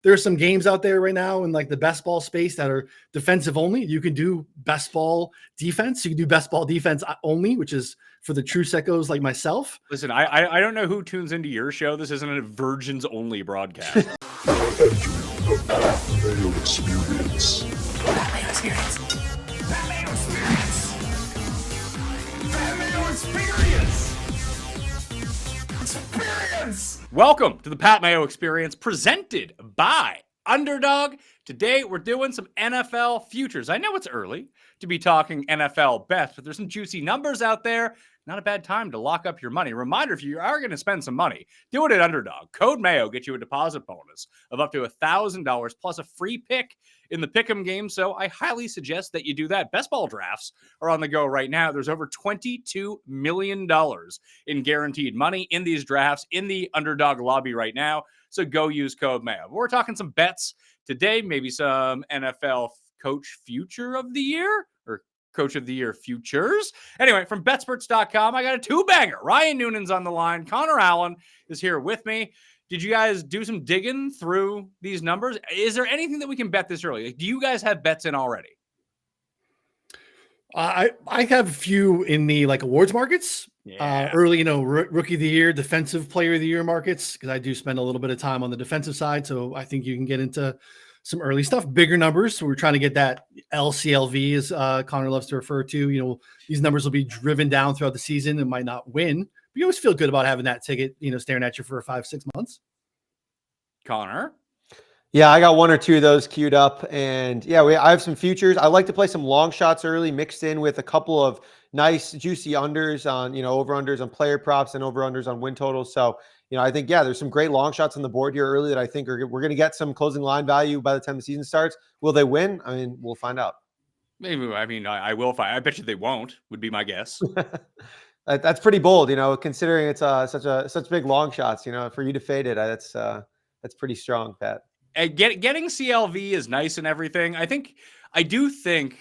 there's some games out there right now in like the best ball space that are defensive only. You can do best ball defense. You can do best ball defense only, which is for the true sickos like myself. Listen, I don't know who tunes into your show. This isn't a virgins only broadcast. The Mayo Experience. Mayo Experience. Mayo Experience. Mayo Experience. Experience. Welcome to the Pat Mayo Experience, presented by Underdog. Today, we're doing some NFL futures. I know it's early to be talking NFL bets, but there's some juicy numbers out there. Not a bad time to lock up your money. Reminder, if you are going to spend some money, do it at Underdog. Code Mayo gets you a deposit bonus of up to $1,000 plus a free pick in the Pick'em game. So I highly suggest that you do that. Best ball drafts are on the go right now. There's over $22 million in guaranteed money in these drafts in the Underdog lobby right now. So go use code Mayo. We're talking some bets today, maybe some NFL coach future of the year or coach of the year futures. Anyway, from betsports.com, I got a two-banger. Ryan Noonan's on the line. Connor Allen is here with me. Did you guys do some digging through these numbers? Is there anything that we can bet this early? Like, do you guys have bets in already? I have a few in the like awards markets, early, rookie of the year, defensive player of the year markets, because I do spend a little bit of time on the defensive side. So I think you can get into some early stuff, bigger numbers. So we're trying to get that LCLV, as Connor loves to refer to. These numbers will be driven down throughout the season and might not win, but you always feel good about having that ticket, staring at you for 5-6 months. Connor? Yeah, I got one or two of those queued up, and I have some futures. I like to play some long shots early, mixed in with a couple of nice juicy unders on, over unders on player props and over unders on win totals. So, I think, there's some great long shots on the board here early that I think we're going to get some closing line value by the time the season starts. Will they win? I mean, we'll find out. Maybe. I will find. I bet you they won't, would be my guess. That's pretty bold, considering it's such big long shots, for you to fade it. That's pretty strong, Pat. And getting CLV is nice and everything. I do think,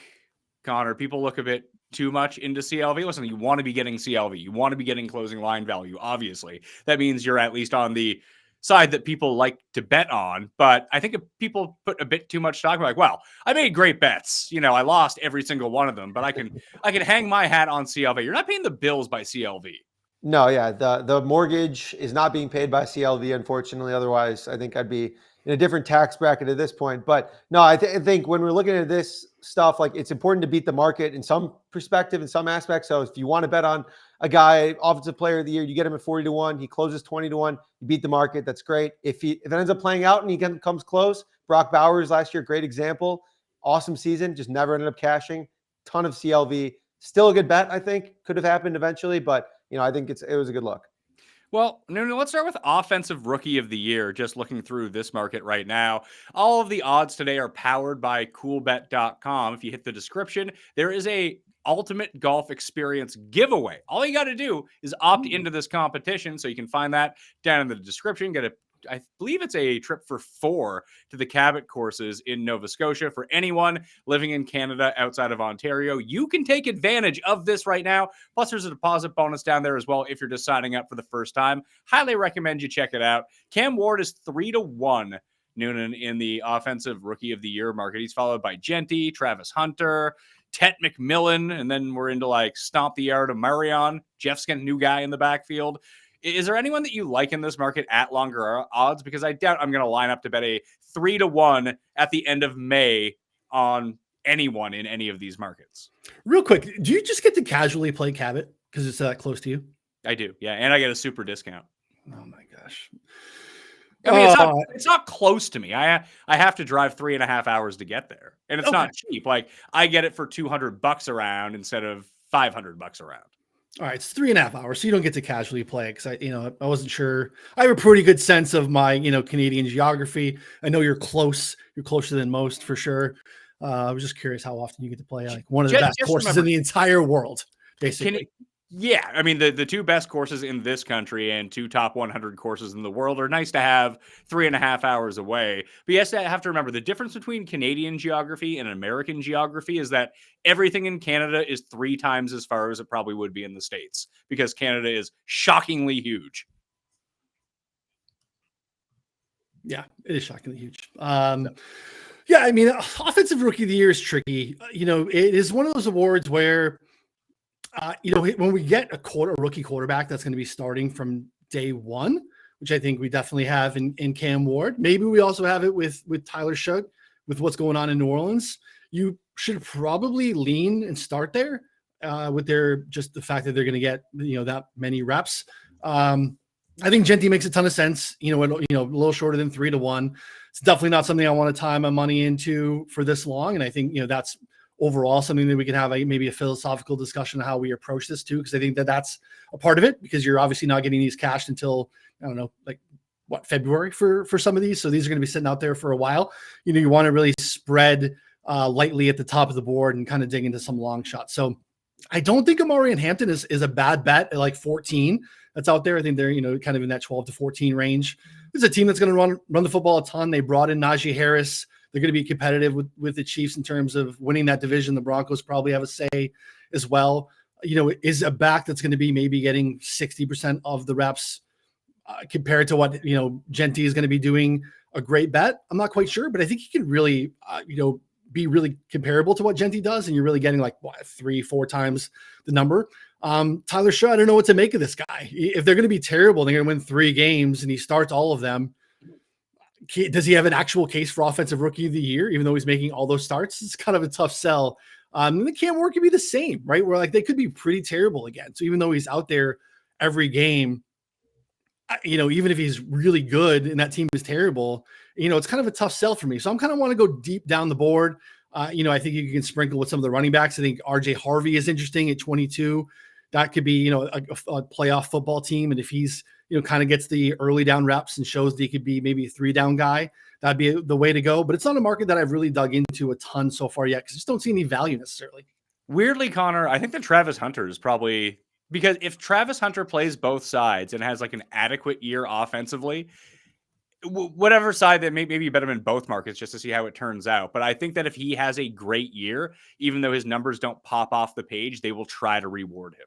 Connor, people look a bit too much into CLV. Listen, you want to be getting CLV. You want to be getting closing line value, obviously. That means you're at least on the side that people like to bet on. But I think if people put a bit too much stock, like, well, I made great bets. I lost every single one of them, but I can hang my hat on CLV. You're not paying the bills by CLV. No, the mortgage is not being paid by CLV, unfortunately. Otherwise, I think I'd be in a different tax bracket at this point. But no, I think when we're looking at this stuff, like, it's important to beat the market in some perspective, in some aspects. So if you want to bet on a guy, offensive player of the year, you get him at 40-1, he closes 20-1, you beat the market. That's great. If it ends up playing out and he comes close, Brock Bowers last year, great example, awesome season, just never ended up cashing, ton of CLV, still a good bet. I think could have happened eventually, but I think it was a good look. Well, Noonan, let's start with Offensive Rookie of the Year. Just looking through this market right now, all of the odds today are powered by coolbet.com. If you hit the description, there is a Ultimate Golf Experience giveaway. All you got to do is opt into this competition. So you can find that down in the description. I believe it's a trip for 4 to the Cabot courses in Nova Scotia. For anyone living in Canada outside of Ontario, you can take advantage of this right now. Plus, there's a deposit bonus down there as well if you're just signing up for the first time. Highly recommend you check it out. Cam Ward is 3-1, Noonan, in the Offensive Rookie of the Year market. He's followed by Genty, Travis Hunter, Tet McMillan, and then we're into like Stomp the Yard of Marion. Jeff's getting a new guy in the backfield. Is there anyone that you like in this market at longer odds? Because I doubt I'm going to line up to bet a 3-1 at the end of May on anyone in any of these markets. Real quick, do you just get to casually play Cabot because it's that close to you? I do, yeah, and I get a super discount. Oh my gosh! I mean, it's not close to me. I have to drive 3.5 hours to get there, and it's not cheap. Like, I get it for $200 a round instead of $500 a round. All right, it's 3.5 hours, so you don't get to casually play because I wasn't sure. I have a pretty good sense of my Canadian geography. I know you're close. You're closer than most for sure. I was just curious how often you get to play like one of the best courses in the entire world, basically. Yeah, I mean, the two best courses in this country and 2 top 100 courses in the world are nice to have 3.5 hours away. But yes, I have to remember the difference between Canadian geography and American geography is that everything in Canada is 3 times as far as it probably would be in the States because Canada is shockingly huge. Yeah, it is shockingly huge. Yeah, I mean, offensive rookie of the year is tricky. It is one of those awards where, when we get a rookie quarterback that's going to be starting from day one, which I think we definitely have in Cam Ward. Maybe we also have it with Tyler Shutt, with what's going on in New Orleans. You should probably lean and start there with just the fact that they're going to get that many reps. I think Genty makes a ton of sense. A little shorter than 3-1. It's definitely not something I want to tie my money into for this long. And I think that's overall something that we can have maybe a philosophical discussion on how we approach this too, because I think that that's a part of it, because you're obviously not getting these cashed until, I don't know, like February for some of these. So these are going to be sitting out there for a while. You want to really spread lightly at the top of the board and kind of dig into some long shots. So I don't think Amari and Hampton is a bad bet at like 14 that's out there. I think they're, kind of in that 12 to 14 range. This is a team that's going to run the football a ton. They brought in Najee Harris. They're going to be competitive with the Chiefs in terms of winning that division. The Broncos probably have a say as well. Is a back that's going to be maybe getting 60% of the reps compared to what, Genty is going to be doing a great bet. I'm not quite sure, but I think he can really, be really comparable to what Genty does. And you're really getting like 3-4 times the number. Tyler Shaw, I don't know what to make of this guy. If they're going to be terrible, they're going to win 3 games and he starts all of them. Does he have an actual case for offensive rookie of the year, even though he's making all those starts? It's kind of a tough sell. The Cam Ward could be the same, right? Where like they could be pretty terrible again. So even though he's out there every game, even if he's really good and that team is terrible, it's kind of a tough sell for me. So I'm kind of want to go deep down the board. I think you can sprinkle with some of the running backs. I think RJ Harvey is interesting at 22. That could be, a playoff football team. And if he's, kind of gets the early down reps and shows that he could be maybe a 3-down guy, that'd be the way to go. But it's not a market that I've really dug into a ton so far yet, because I just don't see any value necessarily. Weirdly, Connor, I think that Travis Hunter is probably, because if Travis Hunter plays both sides and has like an adequate year offensively, whatever side that maybe you bet him in both markets just to see how it turns out. But I think that if he has a great year, even though his numbers don't pop off the page, they will try to reward him.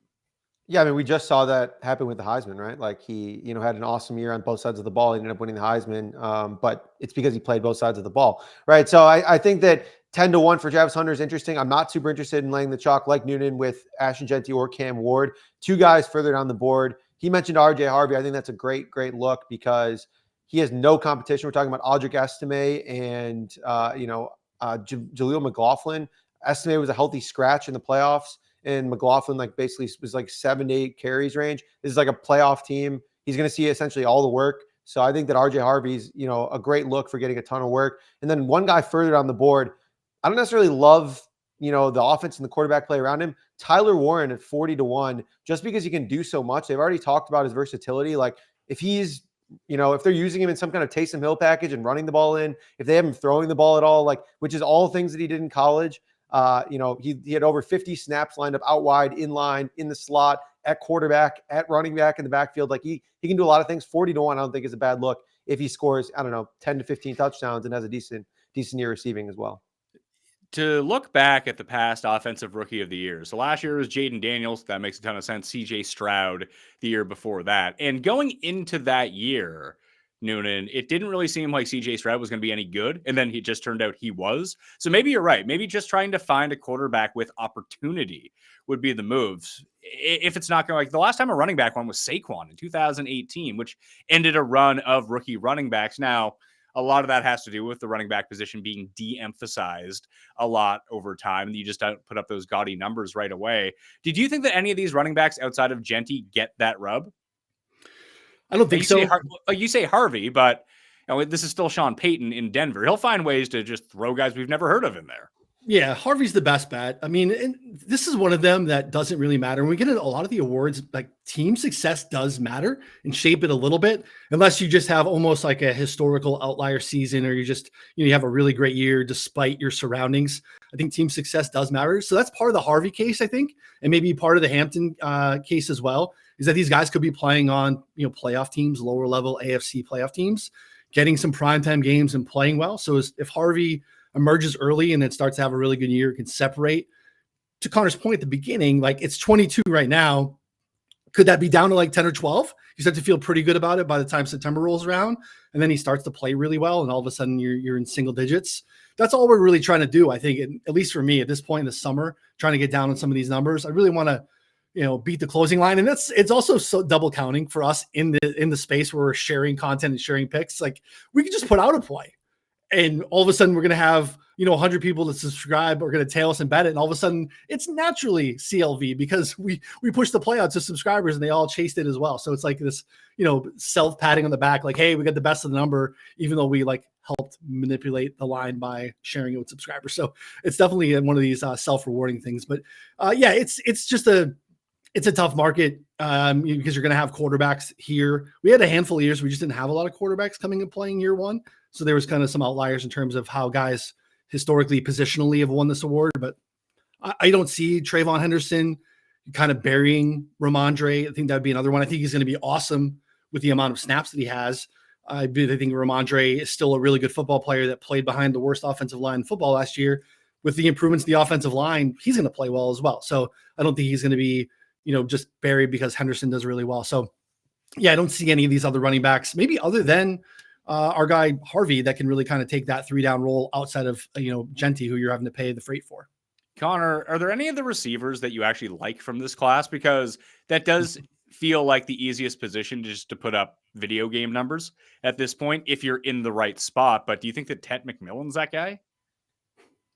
Yeah, I mean, we just saw that happen with the Heisman, right? Like he, had an awesome year on both sides of the ball. He ended up winning the Heisman, but it's because he played both sides of the ball, right? So I think that 10-1 for Travis Hunter is interesting. I'm not super interested in laying the chalk like Noonan with Ashton Genty or Cam Ward. 2 guys further down the board. He mentioned RJ Harvey. I think that's a great look because he has no competition. We're talking about Audric Estime and, Jaleel McLaughlin. Estime was a healthy scratch in the playoffs. And McLaughlin basically was 7 to 8 carries range. This is like a playoff team. He's going to see essentially all the work. So I think that RJ Harvey's, a great look for getting a ton of work. And then one guy further down the board, I don't necessarily love, the offense and the quarterback play around him. Tyler Warren at 40-1, just because he can do so much. They've already talked about his versatility. Like if he's, if they're using him in some kind of Taysom Hill package and running the ball in, if they have him throwing the ball at all, which is all things that he did in college. He had over 50 snaps lined up out wide, in line, in the slot, at quarterback, at running back, in the backfield. Like he can do a lot of things. 40-1, I don't think is a bad look if he scores, 10 to 15 touchdowns and has a decent year receiving as well. To look back at the past offensive rookie of the year. So last year was Jaden Daniels. That makes a ton of sense. CJ Stroud the year before that. And going into that year, Noonan, it didn't really seem like CJ Stroud was going to be any good. And then he just turned out he was. So maybe you're right. Maybe just trying to find a quarterback with opportunity would be the moves. If it's not going the last time a running back won was Saquon in 2018, which ended a run of rookie running backs. Now, a lot of that has to do with the running back position being de-emphasized a lot over time. You just don't put up those gaudy numbers right away. Did you think that any of these running backs outside of Genty get that rub? I don't think so. You say Harvey, but this is still Sean Payton in Denver. He'll find ways to just throw guys we've never heard of in there. Yeah, Harvey's the best bet. I mean, and this is one of them that doesn't really matter. When we get into a lot of the awards, like team success does matter and shape it a little bit, unless you just have almost like a historical outlier season, or you just, you have a really great year despite your surroundings. I think team success does matter. So that's part of the Harvey case, I think, and maybe part of the Hampton case as well, is that these guys could be playing on, playoff teams, lower level AFC playoff teams, getting some primetime games and playing well. So if Harvey emerges early and then starts to have a really good year, can separate. To Connor's point at the beginning, like it's 22 right now. Could that be down to like 10 or 12? You start to feel pretty good about it by the time September rolls around, and then he starts to play really well, and all of a sudden you're in single digits. That's all we're really trying to do, I think, at least for me at this point in the summer, trying to get down on some of these numbers. I really want to, beat the closing line, and it's also so double counting for us in the space where we're sharing content and sharing picks. Like, we can just put out a play, and all of a sudden we're going to have 100 people that subscribe are going to tail us and bet it, and all of a sudden it's naturally CLV because we push the play out to subscribers and they all chased it as well. So it's like this self patting on the back, like, hey, we got the best of the number, even though we like helped manipulate the line by sharing it with subscribers. So it's definitely one of these self-rewarding things. But it's just it's a tough market because you're going to have quarterbacks here. We had a handful of years we just didn't have a lot of quarterbacks coming and playing year one, so there was kind of some outliers in terms of how guys historically positionally have won this award. But I don't see Trayvon Henderson kind of burying Ramondre. I think that would be another one. I think he's going to be awesome with the amount of snaps that he has. I think Ramondre is still a really good football player that played behind the worst offensive line in football last year. With the improvements to the offensive line, he's going to play well as well. So I don't think he's going to be, just buried because Henderson does really well. So yeah, I don't see any of these other running backs, maybe other than our guy Harvey, that can really kind of take that 3-down role outside of Genty, who you're having to pay the freight for. Connor, are there any of the receivers that you actually like from this class? Because that does feel like the easiest position just to put up video game numbers at this point if you're in the right spot. But do you think that Ted McMillan's that guy?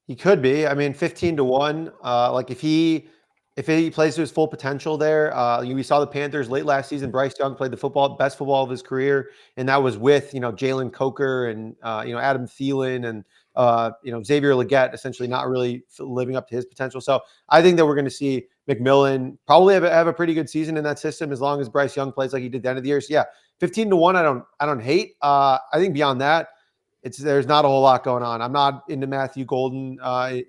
He could be. I mean, 15-1. Like if he plays to his full potential there, we saw the Panthers late last season. Bryce Young played the best football of his career, and that was with Jalen Coker and Adam Thielen and Xavier Legette essentially not really living up to his potential. So I think that we're going to see McMillan probably have a pretty good season in that system as long as Bryce Young plays like he did at the end of the year. So yeah, 15-1. I don't hate. I think beyond that, there's not a whole lot going on. I'm not into Matthew Golden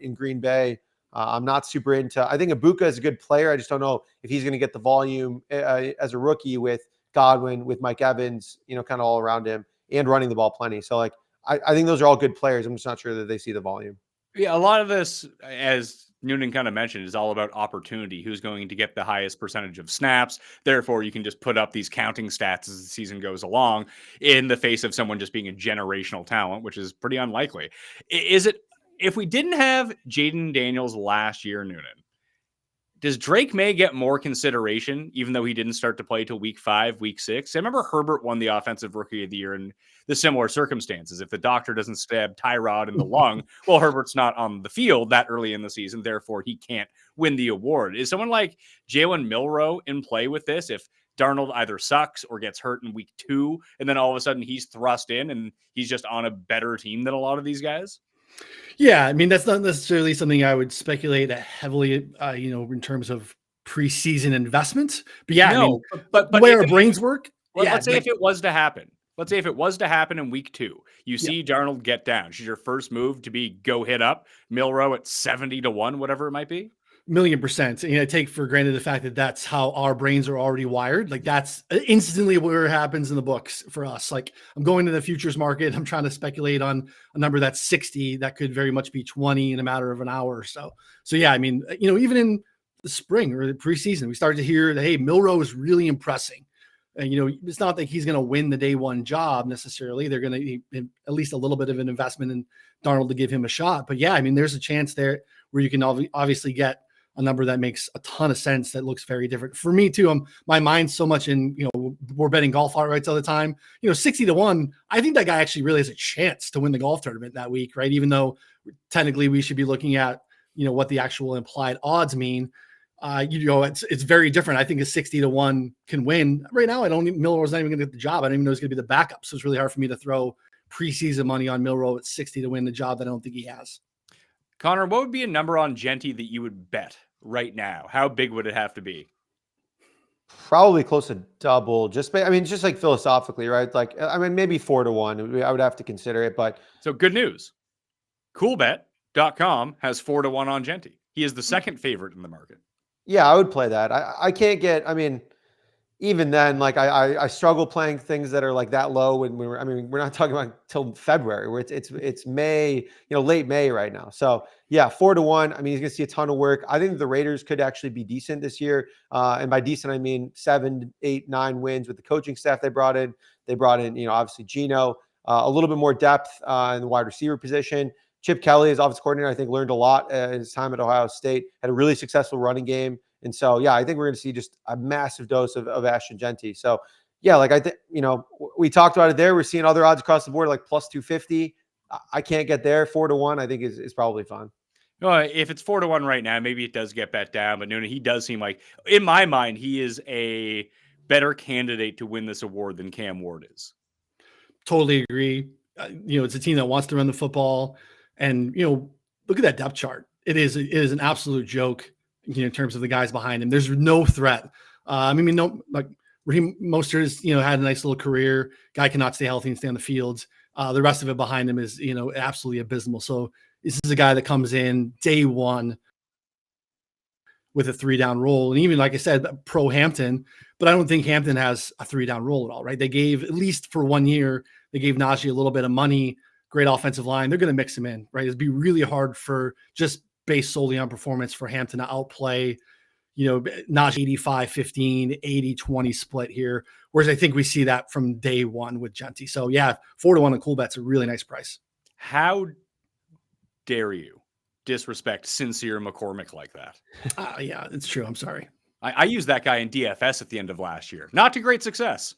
in Green Bay. I'm not super into. I think Ibuka is a good player. I just don't know if he's going to get the volume as a rookie with Godwin, with Mike Evans, kind of all around him and running the ball plenty. So like, I think those are all good players. I'm just not sure that they see the volume. Yeah, a lot of this, as Noonan kind of mentioned, is all about opportunity. Who's going to get the highest percentage of snaps? Therefore, you can just put up these counting stats as the season goes along in the face of someone just being a generational talent, which is pretty unlikely. Is it? If we didn't have Jaden Daniels last year, Noonan, does Drake May get more consideration, even though he didn't start to play till week 5, week 6? I remember Herbert won the Offensive Rookie of the Year in the similar circumstances. If the doctor doesn't stab Tyrod in the lung, well, Herbert's not on the field that early in the season, therefore he can't win the award. Is someone like Jalen Milroe in play with this? If Darnold either sucks or gets hurt in week 2, and then all of a sudden he's thrust in and he's just on a better team than a lot of these guys? Yeah, I mean, that's not necessarily something I would speculate heavily, in terms of preseason investment. But yeah, no, I mean, but the way our brains work. Let's say if it was to happen. Let's say if it was to happen in week 2, you see Darnold get down. Should your first move to be go hit up Milroe at 70-1, whatever it might be? 1,000,000%. I take for granted the fact that that's how our brains are already wired. Like, that's instantly where it happens in the books for us. Like, I'm going to the futures market. I'm trying to speculate on a number that's 60. That could very much be 20 in a matter of an hour or so. So yeah, I mean, even in the spring or the preseason, we started to hear that, hey, Milroe is really impressing. And, it's not that he's going to win the day one job necessarily. They're going to at least a little bit of an investment in Darnold to give him a shot. But yeah, I mean, there's a chance there where you can obviously get a number that makes a ton of sense, that looks very different for me too. My mind's so much in, we're betting golf outrights all the time, 60-1. I think that guy actually really has a chance to win the golf tournament that week, right? Even though technically we should be looking at, what the actual implied odds mean. It's very different. I think a 60-1 can win right now. Milroe's not even going to get the job. I don't even know he's going to be the backup. So it's really hard for me to throw preseason money on Milroe at 60 to win the job that I don't think he has. Connor, what would be a number on Genty that you would bet right now? How big would it have to be? Probably close to double. Just like philosophically, right? Like, I mean, maybe 4-1. I would have to consider it, but so good news. Coolbet.com has 4-1 on Genty. He is the second favorite in the market. Yeah, I would play that. I can't get. I mean, even then, like I struggle playing things that are like that low when I mean, we're not talking about till February where it's May, late May right now. So yeah, 4-1. I mean, he's going to see a ton of work. I think the Raiders could actually be decent this year. And by decent, I mean 7, 8, 9 wins with the coaching staff they brought in. They brought in, obviously Geno, a little bit more depth in the wide receiver position. Chip Kelly, as offensive coordinator, I think learned a lot in his time at Ohio State, had a really successful running game. And so, yeah, I think we're going to see just a massive dose of Ashton Genty. So, yeah, like I think, we talked about it there. We're seeing other odds across the board, like plus 250. I can't get there. 4-1, I think is probably fine. If it's 4-1 right now, maybe it does get bet down. But Noonan, he does seem like, in my mind, he is a better candidate to win this award than Cam Ward is. Totally agree. It's a team that wants to run the football, and look at that depth chart. It is an absolute joke. In terms of the guys behind him, there's no threat. Raheem Mostert has, had a nice little career. Guy cannot stay healthy and stay on the field. The rest of it behind him is, absolutely abysmal. So this is a guy that comes in day one with a 3-down role. And even, like I said, pro Hampton, but I don't think Hampton has a 3-down role at all, right? They gave, at least for 1 year, they gave Najee a little bit of money, great offensive line. They're going to mix him in, right? It'd be really hard for just based solely on performance for Hampton to outplay, Najee 85-15, 80-20 split here. Whereas I think we see that from day one with Genty. So yeah, 4-1 on Coolbet's a really nice price. How dare you disrespect Sincere McCormick like that? Yeah, it's true. I'm sorry. I used that guy in DFS at the end of last year. Not to great success.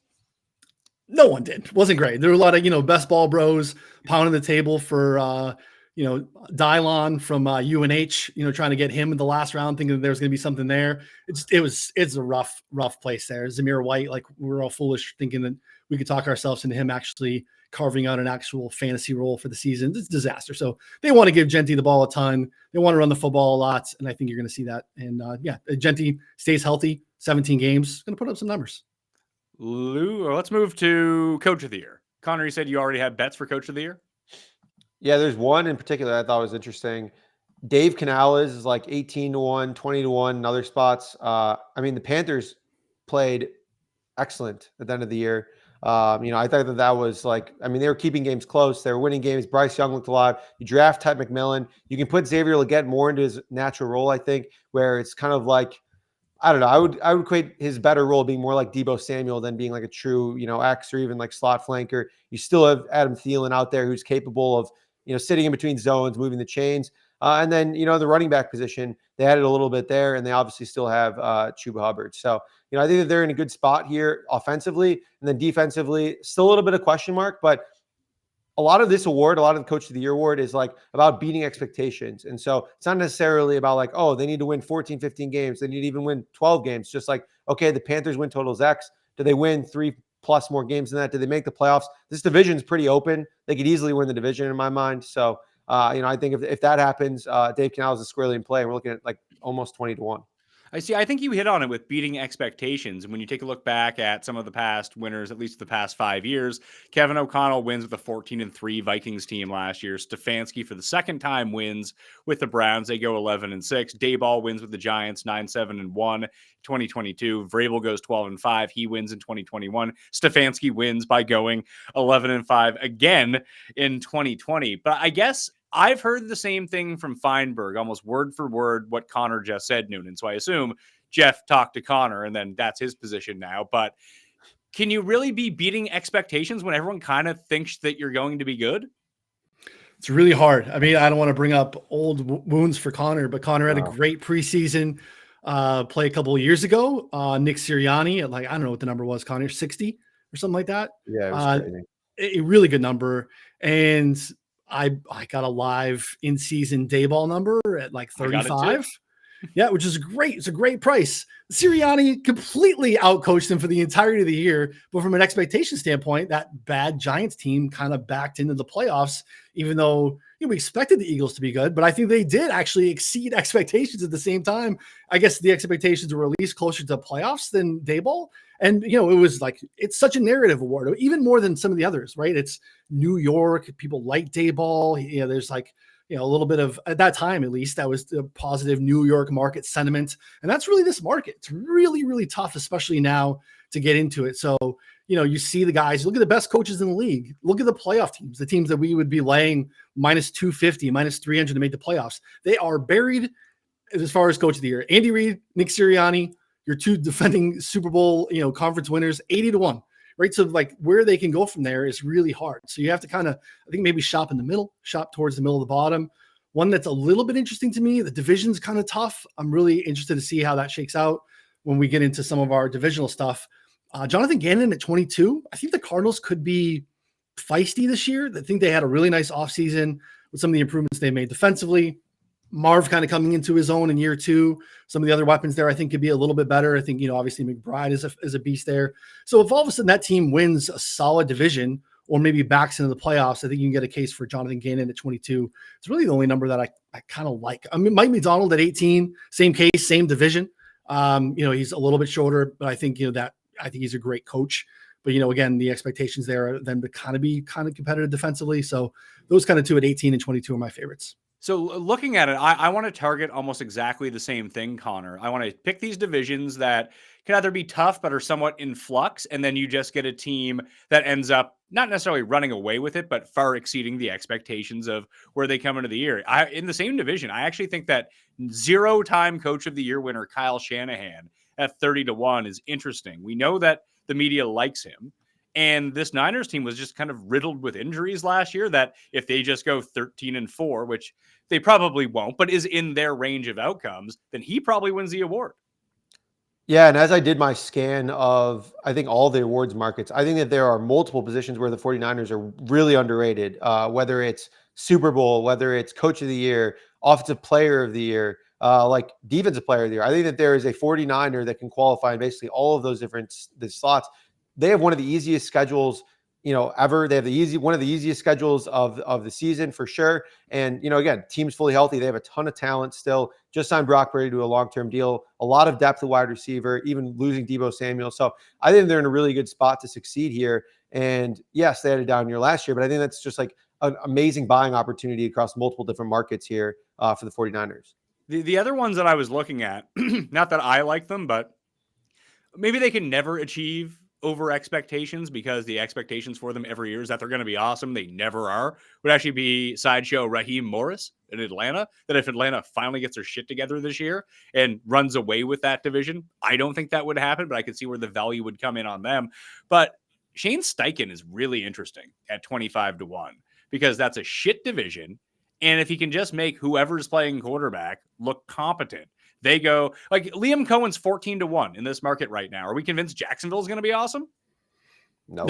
No one did. Wasn't great. There were a lot of, best ball bros pounding the table for, Dylon from UNH, trying to get him in the last round, thinking that there's going to be something there. It's a rough place there. Zamir White, like we're all foolish thinking that we could talk ourselves into him actually carving out an actual fantasy role for the season. It's a disaster. So they want to give Genty the ball a ton. They want to run the football a lot. And I think you're going to see that. And Genty stays healthy, 17 games, going to put up some numbers. Lou, let's move to Coach of the Year. Connor, you said you already had bets for Coach of the Year? Yeah, there's one in particular I thought was interesting. Dave Canales is like 18-1, 20-1 in other spots. I mean, the Panthers played excellent at the end of the year. I thought that was like, I mean, they were keeping games close. They were winning games. Bryce Young looked alive. You draft Ty McMillan. You can put Xavier Legette more into his natural role, I think, where it's kind of like, I don't know. I would equate his better role being more like Deebo Samuel than being like a true, X or even like slot flanker. You still have Adam Thielen out there who's capable of, sitting in between zones, moving the chains. And then, the running back position, they added a little bit there, and they obviously still have Chuba Hubbard. So, I think that they're in a good spot here offensively, and then defensively, still a little bit of question mark, but a lot of this award, a lot of the Coach of the Year award is like about beating expectations. And so it's not necessarily about like, oh, they need to win 14, 15 games. They need to even win 12 games. Just like, okay, the Panthers win totals X. Do they win 3+ more games than that? Do they make the playoffs? This division is pretty open. They could easily win the division in my mind. So, I think if that happens, Dave Canales is squarely in play. We're looking at like almost 20-1. I see. I think you hit on it with beating expectations. And when you take a look back at some of the past winners, at least the past 5 years, Kevin O'Connell wins with a 14-3 Vikings team last year. Stefanski for the second time wins with the Browns. They go 11-6. Dayball wins with the Giants 9-7-1. 2022. Vrabel goes 12-5. He wins in 2021. Stefanski wins by going 11-5 again in 2020. But I guess I've heard the same thing from Feinberg, almost word for word what Connor just said, Noonan. So I assume Jeff talked to Connor, and then that's his position now. But can you really be beating expectations when everyone kind of thinks that you're going to be good? It's really hard. I mean, I don't want to bring up old wounds for Connor, but Connor had a great preseason play a couple of years ago. Nick Sirianni at, like, I don't know what the number was, Connor, 60 or something like that. Yeah, it was crazy. A really good number. And I got a live in-season Dayball number at like 35. Yeah, which is great. It's a great price. Sirianni completely outcoached him for the entirety of the year. But from an expectation standpoint, that bad Giants team kind of backed into the playoffs, even though we expected the Eagles to be good. But I think they did actually exceed expectations at the same time. I guess the expectations were at least closer to playoffs than Dayball. And, it was like, it's such a narrative award, even more than some of the others, right? It's New York. People like Dayball. There's like a little bit of, at that time at least, that was the positive New York market sentiment. And that's really this market. It's really, really tough, especially now, to get into it. So, you see the guys, look at the best coaches in the league. Look at the playoff teams, the teams that we would be laying minus 250, minus 300 to make the playoffs. They are buried as far as coach of the year. Andy Reid, Nick Sirianni, your two defending Super Bowl, conference winners, 80-1. Right. So like where they can go from there is really hard. So you have to kind of, I think, maybe shop in the middle, shop towards the middle of the bottom. One that's a little bit interesting to me, the division's kind of tough. I'm really interested to see how that shakes out when we get into some of our divisional stuff. Jonathan Gannon at 22. I think the Cardinals could be feisty this year. I think they had a really nice offseason with some of the improvements they made defensively. Marv kind of coming into his own in year 2. Some of the other weapons there, I think, could be a little bit better. I think, obviously McBride is a beast there. So if all of a sudden that team wins a solid division or maybe backs into the playoffs, I think you can get a case for Jonathan Gannon at 22. It's really the only number that I kind of like. I mean, Mike McDonald at 18, same case, same division. He's a little bit shorter, but I think, I think he's a great coach. But, again, the expectations there are then to kind of be competitive defensively. So those kind of two at 18 and 22 are my favorites. So looking at it, I want to target almost exactly the same thing, Connor. I want to pick these divisions that can either be tough but are somewhat in flux, and then you just get a team that ends up not necessarily running away with it, but far exceeding the expectations of where they come into the year. In the same division, I actually think that 0-time Coach of the Year winner Kyle Shanahan at 30-1 is interesting. We know that the media likes him. And this Niners team was just kind of riddled with injuries last year that if they just go 13-4, which they probably won't, but is in their range of outcomes, then he probably wins the award. Yeah, and as I did my scan of, I think, all the awards markets, I think that there are multiple positions where the 49ers are really underrated, whether it's Super Bowl, whether it's Coach of the Year, Offensive Player of the Year, like Defensive Player of the Year. I think that there is a 49er that can qualify in basically all of those different slots. They have one of the easiest schedules, ever. They have one of the easiest schedules of the season for sure. And, again, team's fully healthy. They have a ton of talent still. Just signed Brock Purdy to a long-term deal. A lot of depth at wide receiver, even losing Deebo Samuel. So I think they're in a really good spot to succeed here. And yes, they had a down year last year, but I think that's just like an amazing buying opportunity across multiple different markets here for the 49ers. The other ones that I was looking at, not that I like them, but maybe they can never achieve over expectations because the expectations for them every year is that they're going to be awesome. They never are. Would actually be sideshow Raheem Morris in Atlanta. That if Atlanta finally gets their shit together this year and runs away with that division, I don't think that would happen, but I could see where the value would come in on them. But Shane Steichen is really interesting at 25-1 because that's a shit division. And if he can just make whoever's playing quarterback look competent, they go like Liam Cohen's 14-1 in this market right now. Are we convinced Jacksonville is going to be awesome? No.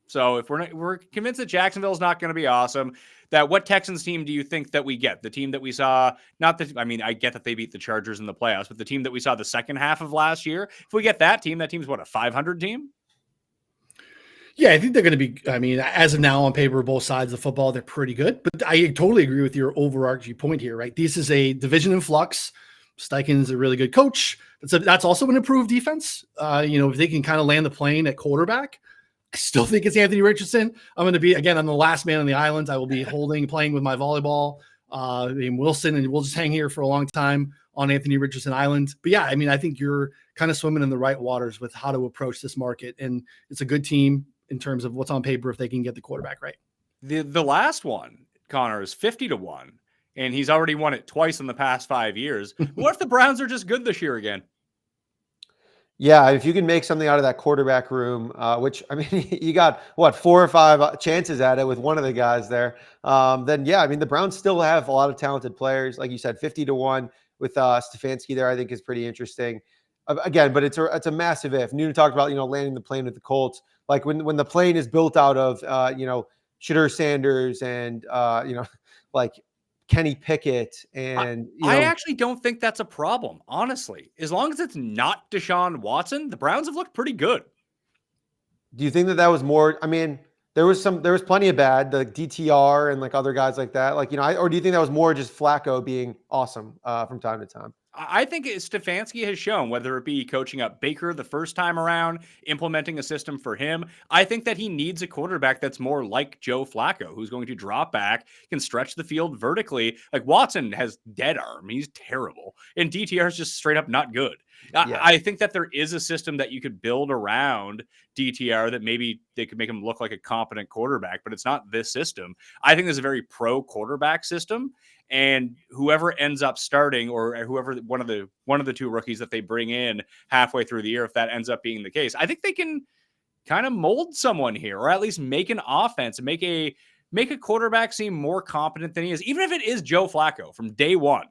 So if we're convinced that Jacksonville is not going to be awesome, that what Texans team do you think that we get? The team that we saw, I get that they beat the Chargers in the playoffs, but the team that we saw the second half of last year, if we get that team's what, a 500 team? Yeah, I think they're going to be, as of now on paper, both sides of the football, they're pretty good. But I totally agree with your overarching point here, right? This is a division in flux. Steichen's a really good coach. That's also an improved defense. If they can kind of land the plane at quarterback, I still think it's Anthony Richardson. I'm going to be, again, I'm the last man on the island. I will be playing with my volleyball in Wilson, and we'll just hang here for a long time on Anthony Richardson Island. But yeah, I think you're kind of swimming in the right waters with how to approach this market. And it's a good team in terms of what's on paper if they can get the quarterback right. The last one, Connor, is 50-1. And he's already won it twice in the past 5 years. What if the Browns are just good this year again? Yeah, if you can make something out of that quarterback room, which, you got, 4 or 5 chances at it with one of the guys there, then, yeah, the Browns still have a lot of talented players. Like you said, 50-1 with Stefanski there, I think is pretty interesting. Again, but it's a massive if. Noonan talked about, landing the plane with the Colts. Like when the plane is built out of, Shadur Sanders and, like Kenny Pickett. And I actually don't think that's a problem, honestly. As long as it's not Deshaun Watson, the Browns have looked pretty good. Do you think that was more? There was plenty of bad, like DTR and like other guys like that. Like, or do you think that was more just Flacco being awesome from time to time? I think Stefanski has shown, whether it be coaching up Baker the first time around, implementing a system for him, I think that he needs a quarterback that's more like Joe Flacco, who's going to drop back, can stretch the field vertically. Like Watson has dead arm. He's terrible. And DTR is just straight up not good. Yeah. I think that there is a system that you could build around DTR that maybe they could make him look like a competent quarterback, but it's not this system. I think there's a very pro quarterback system. And whoever ends up starting, or whoever one of the two rookies that they bring in halfway through the year, if that ends up being the case, I think they can kind of mold someone here, or at least make an offense and make a quarterback seem more competent than he is, even if it is Joe Flacco from day one.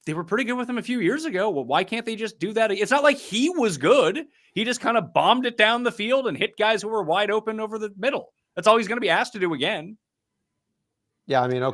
They were pretty good with him a few years ago. Well, why can't they just do that? It's not like he was good. He just kind of bombed it down the field and hit guys who were wide open over the middle. That's all he's going to be asked to do again. Yeah, I mean,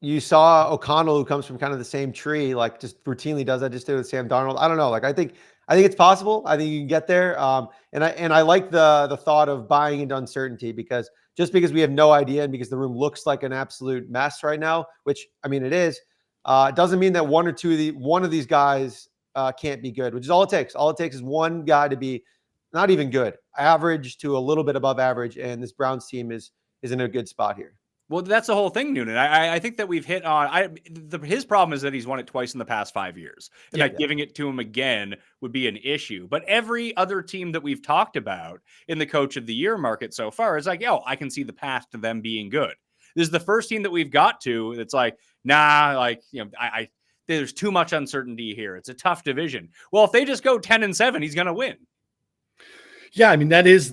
you saw O'Connell, who comes from kind of the same tree, like just routinely does that. Just did with Sam Darnold. I don't know. Like I think it's possible. I think you can get there. And I like the thought of buying into uncertainty, because just because we have no idea and because the room looks like an absolute mess right now, which I mean it is, doesn't mean that one of these guys can't be good, which is all it takes. All it takes is one guy to be not even good, average to a little bit above average, and this Browns team is in a good spot here. Well, that's the whole thing, Noonan. I think that we've hit on his problem is that he's won it twice in the past 5 years, and that giving it to him again would be an issue. But every other team that we've talked about in the Coach of the Year market so far is like, I can see the path to them being good. This is the first team that we've got to that's like, nah, like there's too much uncertainty here. It's a tough division. Well, if they just go 10-7, he's going to win. Yeah, I mean, that is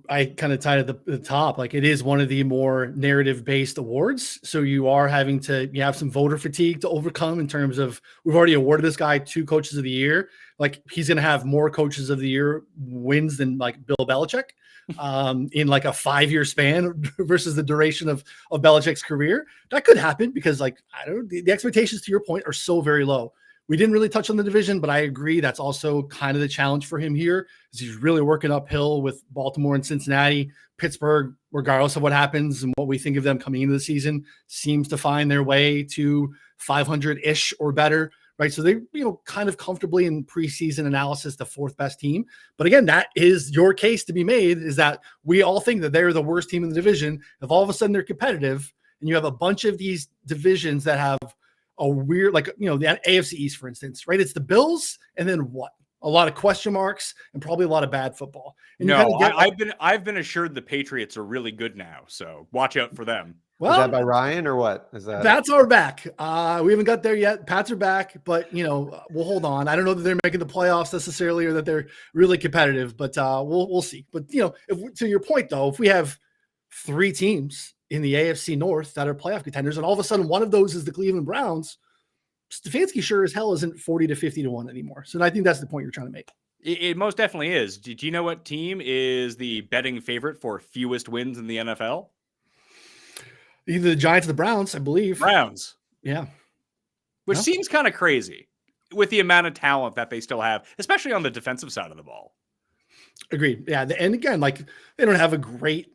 I kind of tied at the top. Like, it is one of the more narrative-based awards. So you have some voter fatigue to overcome in terms of, we've already awarded this guy 2 coaches of the year. Like, he's going to have more coaches of the year wins than like Bill Belichick in like a 5-year span versus the duration of Belichick's career. That could happen because, like, I don't know, the expectations, to your point, are so very low. We didn't really touch on the division, but I agree that's also kind of the challenge for him here, is he's really working uphill with Baltimore and Cincinnati. Pittsburgh, regardless of what happens and what we think of them coming into the season, seems to find their way to 500-ish or better, right? So they, kind of comfortably in preseason analysis, the 4th best team. But again, that is your case to be made, is that we all think that they're the worst team in the division. If all of a sudden they're competitive and you have a bunch of these divisions that have a weird, like, the AFC East, for instance, right? It's the Bills, and then what? A lot of question marks and probably a lot of bad football. And I've been assured the Patriots are really good now, so watch out for them. Well, is that by Ryan or what? Is that Pats are back? We haven't got there yet. Pats are back, but we'll hold on. I don't know that they're making the playoffs necessarily, or that they're really competitive, but we'll see. But to your point though, if we have 3 teams in the AFC North that are playoff contenders, and all of a sudden one of those is the Cleveland Browns, Stefanski sure as hell isn't 40 to 50 to 1 anymore. So I think that's the point you're trying to make. It most definitely is. Do you know what team is the betting favorite for fewest wins in the NFL? Either the Giants or the Browns, I believe. Browns. Yeah. Which seems kind of crazy with the amount of talent that they still have, especially on the defensive side of the ball. Agreed. Yeah. And again, like, they don't have a great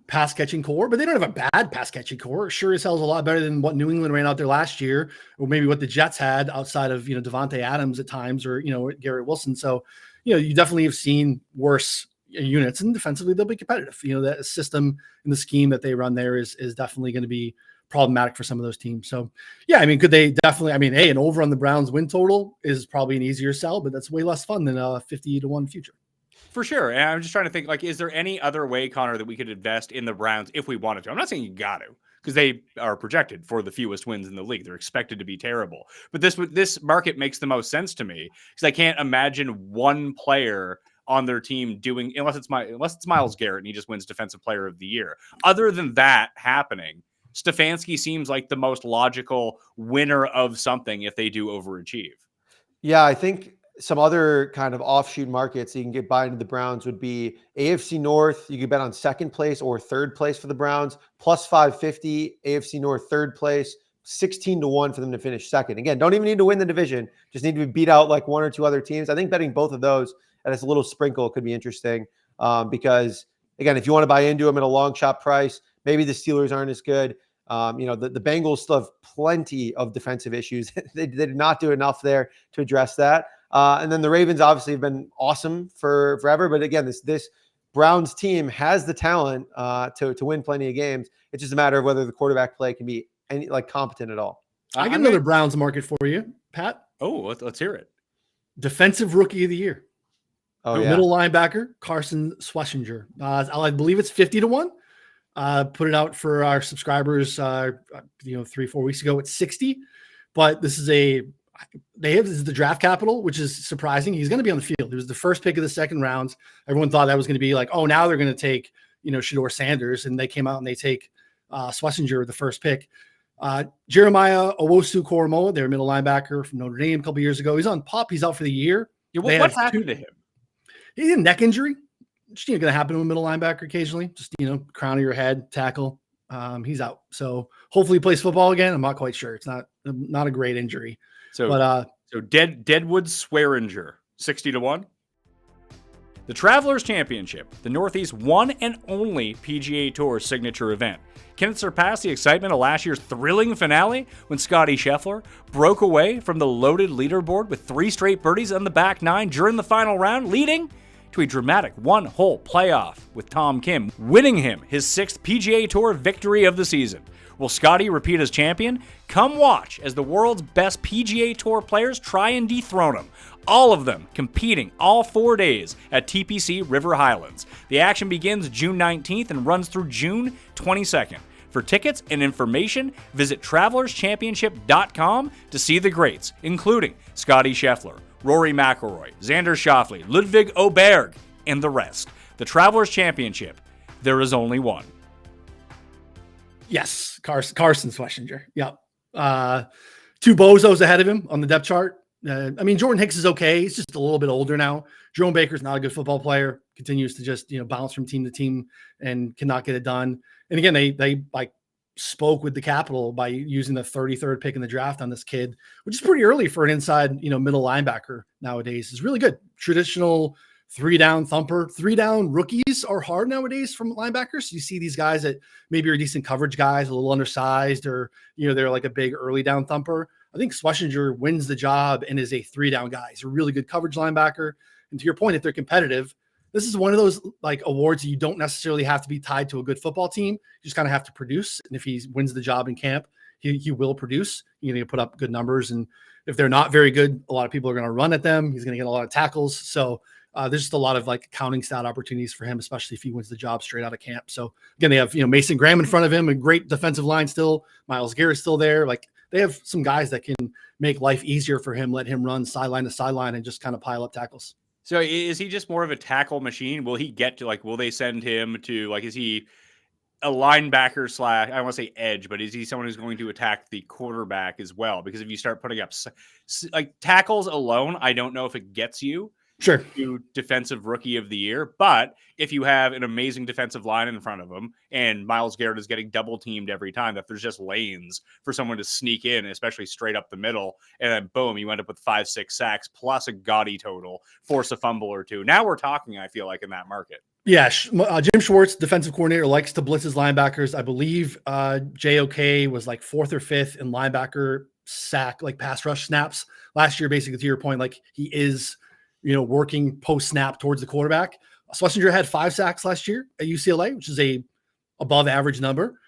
pass catching core, but they don't have a bad pass catching core. Sure as hell is a lot better than what New England ran out there last year, or maybe what the Jets had outside of, Devontae Adams at times, or, Garrett Wilson. So, you definitely have seen worse units, and defensively they'll be competitive. That system and the scheme that they run there is definitely going to be problematic for some of those teams. So yeah, I mean, could they definitely, an over on the Browns win total is probably an easier sell, but that's way less fun than a 50 to 1 future. For sure. And I'm just trying to think, like, is there any other way, Connor, that we could invest in the Browns if we wanted to? I'm not saying you got to, because they are projected for the fewest wins in the league. They're expected to be terrible. But this market makes the most sense to me, because I can't imagine one player on their team doing, unless it's Myles Garrett and he just wins Defensive Player of the Year. Other than that happening, Stefanski seems like the most logical winner of something if they do overachieve. Yeah, I think some other kind of offshoot markets you can get buy into the Browns would be AFC North. You could bet on 2nd place or 3rd place for the Browns, plus 550, AFC North 3rd place, 16 to 1 for them to finish 2nd. Again, don't even need to win the division. Just need to be beat out like 1 or 2 other teams. I think betting both of those and it's a little sprinkle could be interesting because, again, if you want to buy into them at a long shot price, maybe the Steelers aren't as good. The Bengals still have plenty of defensive issues. They did not do enough there to address that. And then the Ravens obviously have been awesome for forever. But again, this Browns team has the talent to win plenty of games. It's just a matter of whether the quarterback play can be competent at all. I got another Browns market for you, Pat. Oh, let's hear it. Defensive Rookie of the Year. Oh, yeah. Middle linebacker, Carson Schlesinger. I believe it's 50-1. Put it out for our subscribers, 3-4 weeks ago at 60. But this is this is the draft capital, which is surprising. He's going to be on the field. It was the first pick of the second round. Everyone thought that was going to be like, oh, now they're going to take, Shador Sanders, and they came out and they take Schlesinger, the first pick. Jeremiah Owusu-Koramoah, their middle linebacker from Notre Dame a couple years ago. He's on PUP. He's out for the year. Yeah, what happened to him? He had a neck injury. Just going to happen to a middle linebacker occasionally. Just crown of your head, tackle. He's out. So hopefully he plays football again. I'm not quite sure. It's not a great injury. So Deadwood Swearinger, 60-1. The Travelers Championship, the Northeast one and only PGA Tour signature event. Can it surpass the excitement of last year's thrilling finale when Scotty Scheffler broke away from the loaded leaderboard with 3 straight birdies on the back 9 during the final round, leading to a dramatic one-hole playoff with Tom Kim, winning him his 6th PGA Tour victory of the season? Will Scotty repeat as champion? Come watch as the world's best PGA Tour players try and dethrone him. All of them competing all 4 days at TPC River Highlands. The action begins June 19th and runs through June 22nd. For tickets and information, visit TravelersChampionship.com to see the greats, including Scotty Scheffler, Rory McIlroy, Xander Schauffele, Ludwig Oberg, and the rest. The Travelers Championship, there is only one. Yes, Carson Schlesinger. Yep. 2 bozos ahead of him on the depth chart. Jordan Hicks is okay. He's just a little bit older now. Jerome Baker's not a good football player. Continues to just bounce from team to team and cannot get it done. And again, they spoke with the Capitol by using the 33rd pick in the draft on this kid, which is pretty early for an inside middle linebacker nowadays. Is really good. Traditional 3-down thumper. 3-down rookies are hard nowadays from linebackers. You see these guys that maybe are decent coverage guys, a little undersized, or they're like a big early down thumper. I think Schlesinger wins the job and is a 3-down guy. He's a really good coverage linebacker. And to your point, if they're competitive, this is one of those awards that you don't necessarily have to be tied to a good football team. You just kind of have to produce. And if he wins the job in camp, he will produce. He's going to put up good numbers. And if they're not very good, a lot of people are going to run at them. He's going to get a lot of tackles. So there's just a lot of counting stat opportunities for him, especially if he wins the job straight out of camp. So again, they have Mason Graham in front of him, a great defensive line still. Myles Garrett's still there. They have some guys that can make life easier for him, let him run sideline to sideline and just kind of pile up tackles. So is he just more of a tackle machine? Will he get to will they send him to is he a linebacker / I don't want to say edge, but is he someone who's going to attack the quarterback as well? Because if you start putting up tackles alone, I don't know if it gets you to defensive rookie of the year. But if you have an amazing defensive line in front of him and Myles Garrett is getting double teamed every time, that there's just lanes for someone to sneak in, especially straight up the middle. And then boom, you end up with 5-6 sacks plus a gaudy total, force a fumble or 2. Now we're talking, I feel like, in that market. Yeah. Jim Schwartz, defensive coordinator, likes to blitz his linebackers. I believe JOK was 4th or 5th in linebacker sack, pass rush snaps last year, basically to your point, he is, working post snap towards the quarterback. Schlesinger had 5 sacks last year at UCLA, which is a above average number.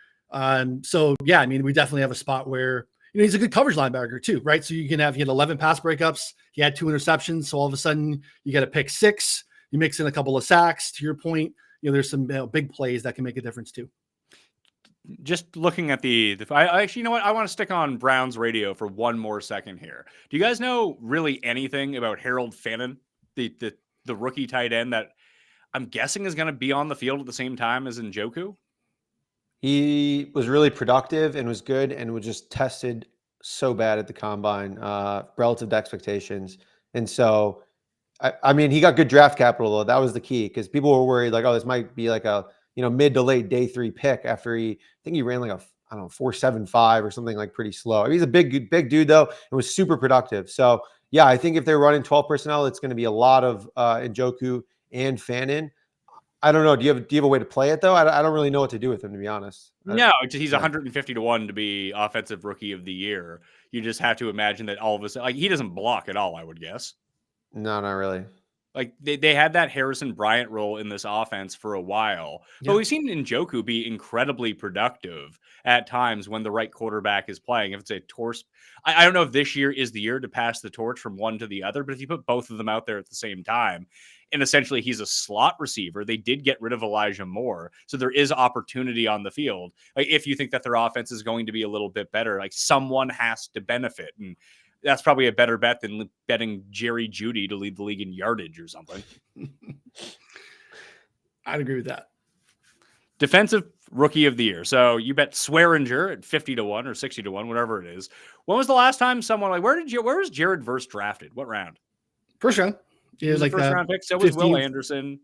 So yeah, we definitely have a spot where, he's a good coverage linebacker too, right? So he had 11 pass breakups. He had 2 interceptions. So all of a sudden you get a pick 6, you mix in a couple of sacks. To your point, there's some big plays that can make a difference too. Just looking at I actually, I want to stick on Browns radio for one more second here. Do you guys know really anything about Harold Fannin, the rookie tight end that I'm guessing is going to be on the field at the same time as Njoku? He was really productive and was good and was just tested so bad at the combine relative to expectations. And so, he got good draft capital though. That was the key because people were worried this might be a mid to late day 3 pick after I think he ran 4.75 or something pretty slow. He's a big dude though, and was super productive. So yeah, I think if they're running 12 personnel, it's going to be a lot of Njoku and Fannin. I don't know. Do you have a way to play it though? I don't really know what to do with him, to be honest. No, he's Yeah. 150 to 1 to be offensive rookie of the year. You just have to imagine that all of a sudden, like, he doesn't block at all, I would guess. No, not really. Like they had that Harrison Bryant role in this offense for a while, but Yeah. we've seen Njoku be incredibly productive at times when the right quarterback is playing. If it's a torch, I don't know if this year is the year to pass the torch from one to the other, but if you put both of them out there at the same time, and essentially he's a slot receiver, they did get rid of Elijah Moore, so there is opportunity on the field. Like if you think that their offense is going to be a little bit better, like someone has to benefit, and that's probably a better bet than betting Jerry Jeudy to lead the league in yardage or something. I'd agree with that. Defensive rookie of the year. So you bet Swearinger at 50 to 1 or 60 to 1, whatever it is. When was the last time someone like where was Jared Verse drafted? What round? First round. He was like first round pick. So was Will 15th. Anderson.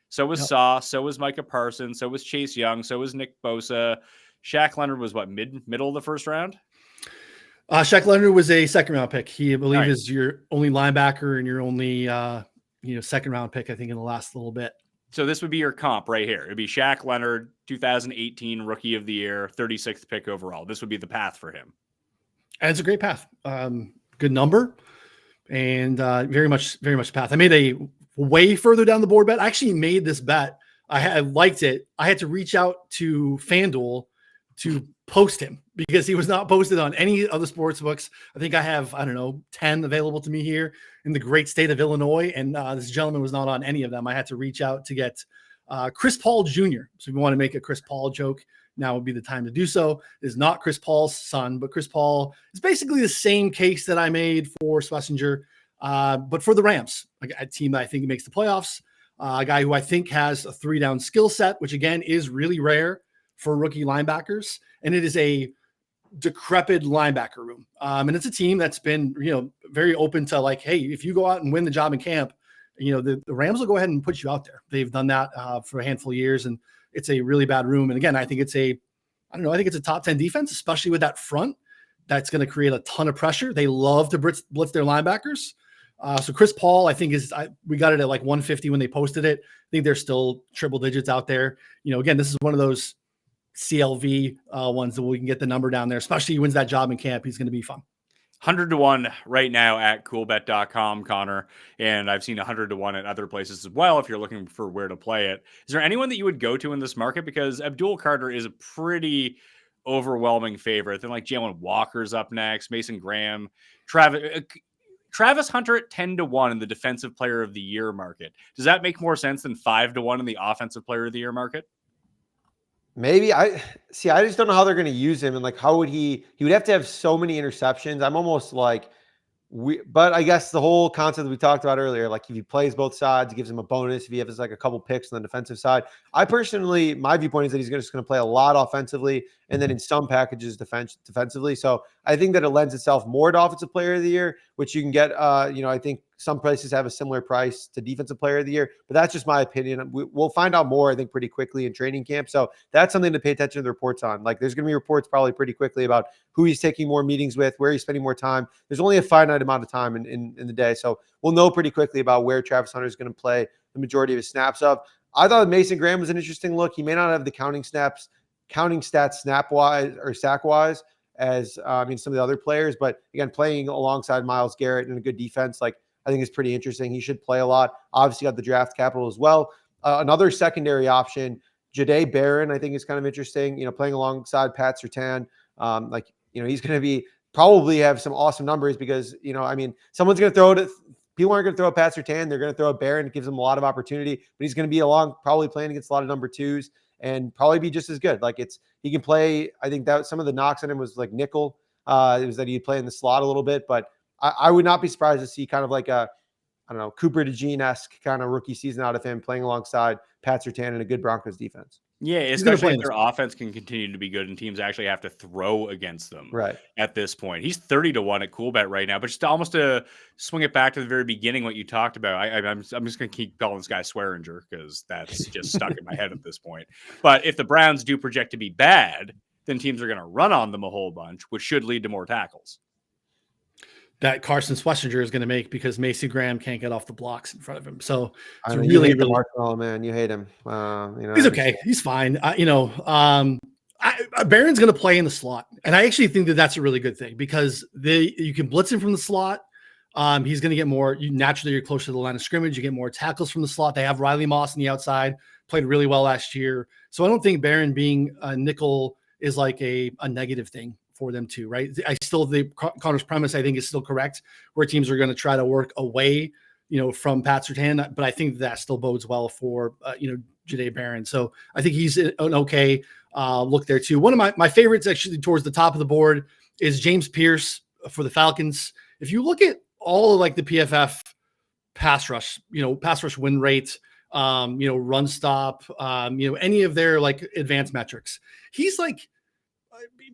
So was Yep. Sauce. So was Micah Parsons. So was Chase Young. So was Nick Bosa. Shaq Leonard was what, middle of the first round? Shaq Leonard was a second round pick. He, I believe, Right. is your only linebacker and your only second round pick, I think, in the last little bit. So this would be your comp right here. It'd be Shaq Leonard, 2018 rookie of the year, 36th pick overall. This would be the path for him. And it's a great path. Good number, and very much path. I made a way further down the board bet. I actually made this bet. I liked it. I had to reach out to FanDuel to post him because he was not posted on any of the sports books. I think I have, 10 available to me here in the great state of Illinois. And this gentleman was not on any of them. I had to reach out to get Chris Paul Jr. So if you want to make a Chris Paul joke, now would be the time to do so. It is not Chris Paul's son, but Chris Paul is basically the same case that I made for Schlesinger, but for the Rams, a team that I think makes the playoffs, a guy who I think has a 3-down skill set, which again is really rare for rookie linebackers. And it is a decrepit linebacker room. And it's a team that's been, very open to like, hey, if you go out and win the job in camp, the Rams will go ahead and put you out there. They've done that for a handful of years, and it's a really bad room. And again, I think it's a top 10 defense, especially with that front. That's going to create a ton of pressure. They love to blitz their linebackers. So Chris Paul, I think we got it at like 150 when they posted it. I think they're still triple digits out there. Again, this is one of those CLV ones that we can get the number down there, especially he wins that job in camp. He's going to be fun. 100 to 1 right now at coolbet.com, Connor. And I've seen 100 to 1 at other places as well if you're looking for where to play it. Is there anyone that you would go to in this market? Because Abdul Carter is a pretty overwhelming favorite. Then like Jalen Walker's up next, Mason Graham, Travis Hunter at 10 to 1 in the defensive player of the year market. Does that make more sense than 5 to 1 in the offensive player of the year market? Maybe. I just don't know how they're going to use him, and like how would he would have to have so many interceptions. I'm almost like but I guess the whole concept that we talked about earlier, like if he plays both sides, it gives him a bonus. If he has like a couple picks on the defensive side, my viewpoint is that he's just going to play a lot offensively and then in some packages defensively. So I think that it lends itself more to offensive player of the year, which you can get. I think some places have a similar price to defensive player of the year, but that's just my opinion. We'll find out more, I think, pretty quickly in training camp. So that's something to pay attention to the reports on. Like there's going to be reports probably pretty quickly about who he's taking more meetings with, where he's spending more time. There's only a finite amount of time in the day. So we'll know pretty quickly about where Travis Hunter is going to play the majority of his snaps of. I thought Mason Graham was an interesting look. He may not have the counting stats snap-wise or sack-wise as some of the other players, but again, playing alongside Myles Garrett in a good defense, like I think is pretty interesting. He should play a lot. Obviously got the draft capital as well. Another secondary option, Jahdae Barron, I think is kind of interesting, playing alongside Pat Surtain. He's going to be probably have some awesome numbers because, someone's going to throw it. People aren't going to throw a Pat Surtain. They're going to throw a Barron. It gives him a lot of opportunity, but he's going to be probably playing against a lot of number twos and probably be just as good. He can play. I think that some of the knocks on him was like nickel. It was that he'd play in the slot a little bit, but I would not be surprised to see kind of like Cooper DeJean-esque kind of rookie season out of him playing alongside Pat Surtain and a good Broncos defense. Yeah, especially if their offense can continue to be good and teams actually have to throw against them at this point. He's 30 to 1 at Coolbet right now, but just almost to swing it back to the very beginning, what you talked about, I'm just going to keep calling this guy Swearinger because that's just stuck in my head at this point. But if the Browns do project to be bad, then teams are going to run on them a whole bunch, which should lead to more tackles. that Carson Schlesinger is going to make because Macy Graham can't get off the blocks in front of him. So I it's know you really, hate the really, Marshall, man. You hate him. he's okay. He's fine. Barron's going to play in the slot, and I actually think that that's a really good thing because you can blitz him from the slot. He's going to get more. You're closer to the line of scrimmage. You get more tackles from the slot. They have Riley Moss on the outside, played really well last year. So I don't think Barron being a nickel is like a negative thing for them too, right? Connor's premise, I think, is still correct, where teams are going to try to work away, from Pat Surtain, but I think that still bodes well for, Jahdae Barron. So I think he's an okay look there too. One of my favorites actually towards the top of the board is James Pierce for the Falcons. If you look at all of like the PFF pass rush win rate, run stop, any of their like advanced metrics, he's like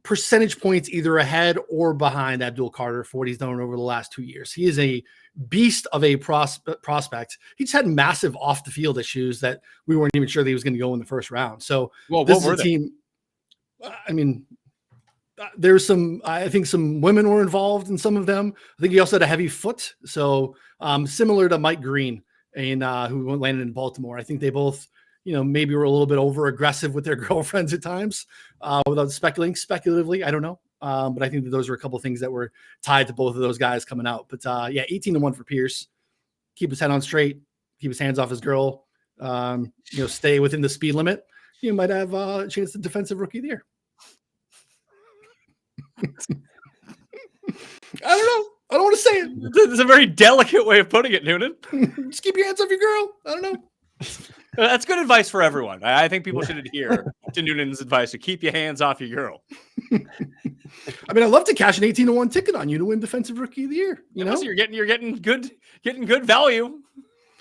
percentage points either ahead or behind Abdul Carter for what he's done over the last 2 years. He is a beast of a prospect. He just had massive off the field issues that we weren't even sure that he was going to go in the first round. So this is a team. I mean, there's I think some women were involved in some of them. I think he also had a heavy foot. So similar to Mike Green who landed in Baltimore. I think they both, maybe were a little bit over aggressive with their girlfriends at times without speculatively. I don't know. But I think that those were a couple of things that were tied to both of those guys coming out. But 18-1 for Pierce. Keep his head on straight, keep his hands off his girl, stay within the speed limit. You might have a chance to defensive rookie of the year. I don't know. I don't want to say it. It's a very delicate way of putting it, Noonan. Just keep your hands off your girl. I don't know. That's good advice for everyone. I think people should adhere to Noonan's advice to keep your hands off your girl. I mean, I'd love to cash an 18-1 ticket on you to win defensive rookie of the year. So you're getting good value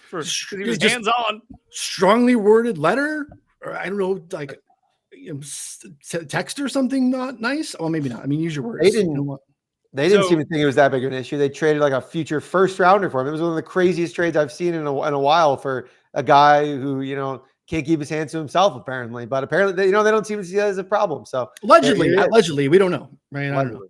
for his hands on. Strongly worded letter, or I don't know, like text or something not nice. Oh, maybe not. I mean, use your words. They didn't seem to think it was that big of an issue. They traded like a future first rounder for him. It was one of the craziest trades I've seen in a while for a guy who, can't keep his hands to himself apparently, but apparently they don't seem to see that as a problem. So allegedly, we don't know, right? Allegedly.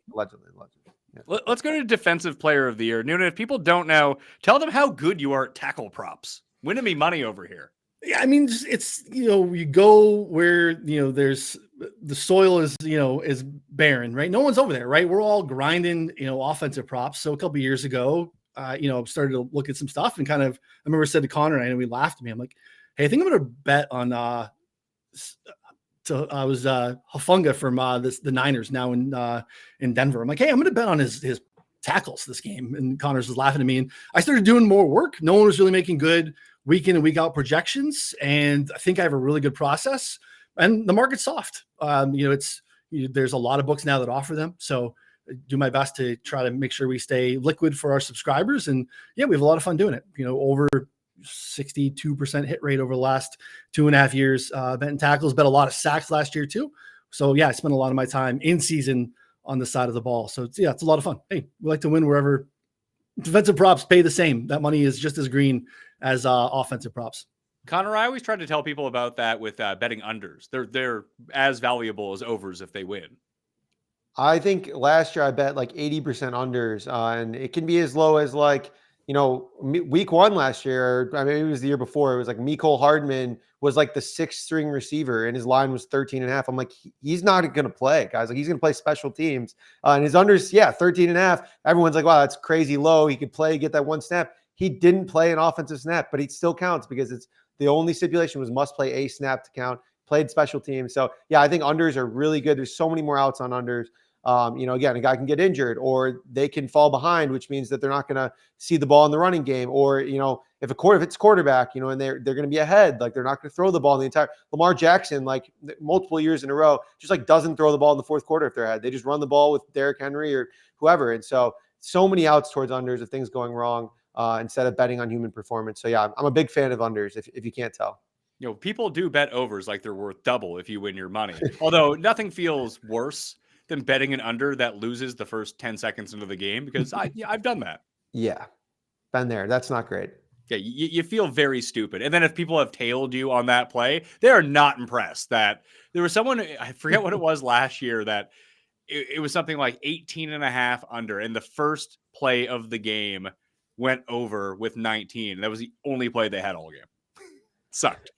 Yeah. Let's go to defensive player of the year. Noonan, if people don't know, tell them how good you are at tackle props. Winning me money over here. Yeah, I mean, it's you go where there's the soil is barren, right? No one's over there, right? We're all grinding, offensive props. So a couple of years ago, started to look at some stuff and I remember said to Connor and I know we laughed at me. I'm like, hey, I think I'm gonna bet on I was Hafunga from the Niners now in Denver. I'm like, hey, I'm gonna bet on his tackles this game. And Connors was laughing at me, and I started doing more work. No one was really making good week in and week out projections, and I think I have a really good process. And the market's soft. There's a lot of books now that offer them, so I do my best to try to make sure we stay liquid for our subscribers. And yeah, we have a lot of fun doing it. Over 62% hit rate over the last 2.5 years. Betting tackles, bet a lot of sacks last year too. So yeah, I spent a lot of my time in season on the side of the ball. So it's a lot of fun. Hey, we like to win wherever. Defensive props pay the same. That money is just as green as offensive props. Connor, I always try to tell people about that with betting unders. They're as valuable as overs if they win. I think last year I bet like 80% unders, and it can be as low as like, week one last year, I mean, it was the year before. It was like Mecole Hardman was like the 6th string receiver and his line was 13.5. I'm like, he's not going to play, guys. Like, he's going to play special teams. And his unders, 13.5. Everyone's like, wow, that's crazy low. He could play, get that one snap. He didn't play an offensive snap, but he still counts because it's the only stipulation was must play a snap to count, played special teams. So yeah, I think unders are really good. There's so many more outs on unders. Again, a guy can get injured or they can fall behind, which means that they're not going to see the ball in the running game. Or, if it's quarterback, and they're going to be ahead, like they're not going to throw the ball in the entire Lamar Jackson, like multiple years in a row, just like doesn't throw the ball in the fourth quarter if they're ahead. They just run the ball with Derrick Henry or whoever. And so many outs towards unders of things going wrong instead of betting on human performance. So yeah, I'm a big fan of unders if you can't tell. People do bet overs like they're worth double if you win your money. Although nothing feels worse than betting an under that loses the first 10 seconds into the game, because I've done that. Yeah. Been there. That's not great. Yeah, you feel very stupid. And then if people have tailed you on that play, they are not impressed that there was someone, I forget what it was last year, that it was something like 18.5 under, and the first play of the game went over with 19. That was the only play they had all game. Sucked.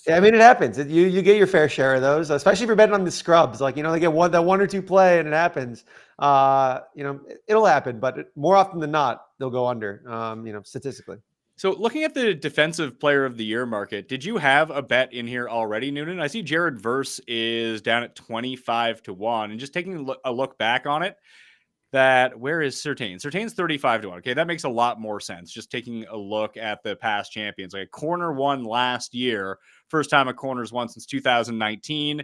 Yeah, I mean, it happens. You get your fair share of those, especially if you're betting on the scrubs. Like, they get one or two play and it happens. It'll happen, but more often than not, they'll go under, statistically. So looking at the defensive player of the year market, did you have a bet in here already, Noonan? I see Jared Verse is down at 25-1, and just taking a look back on it, where is Surtain? Surtain's 35-1. Okay, that makes a lot more sense. Just taking a look at the past champions, like a corner won last year, first time a corner's won since 2019.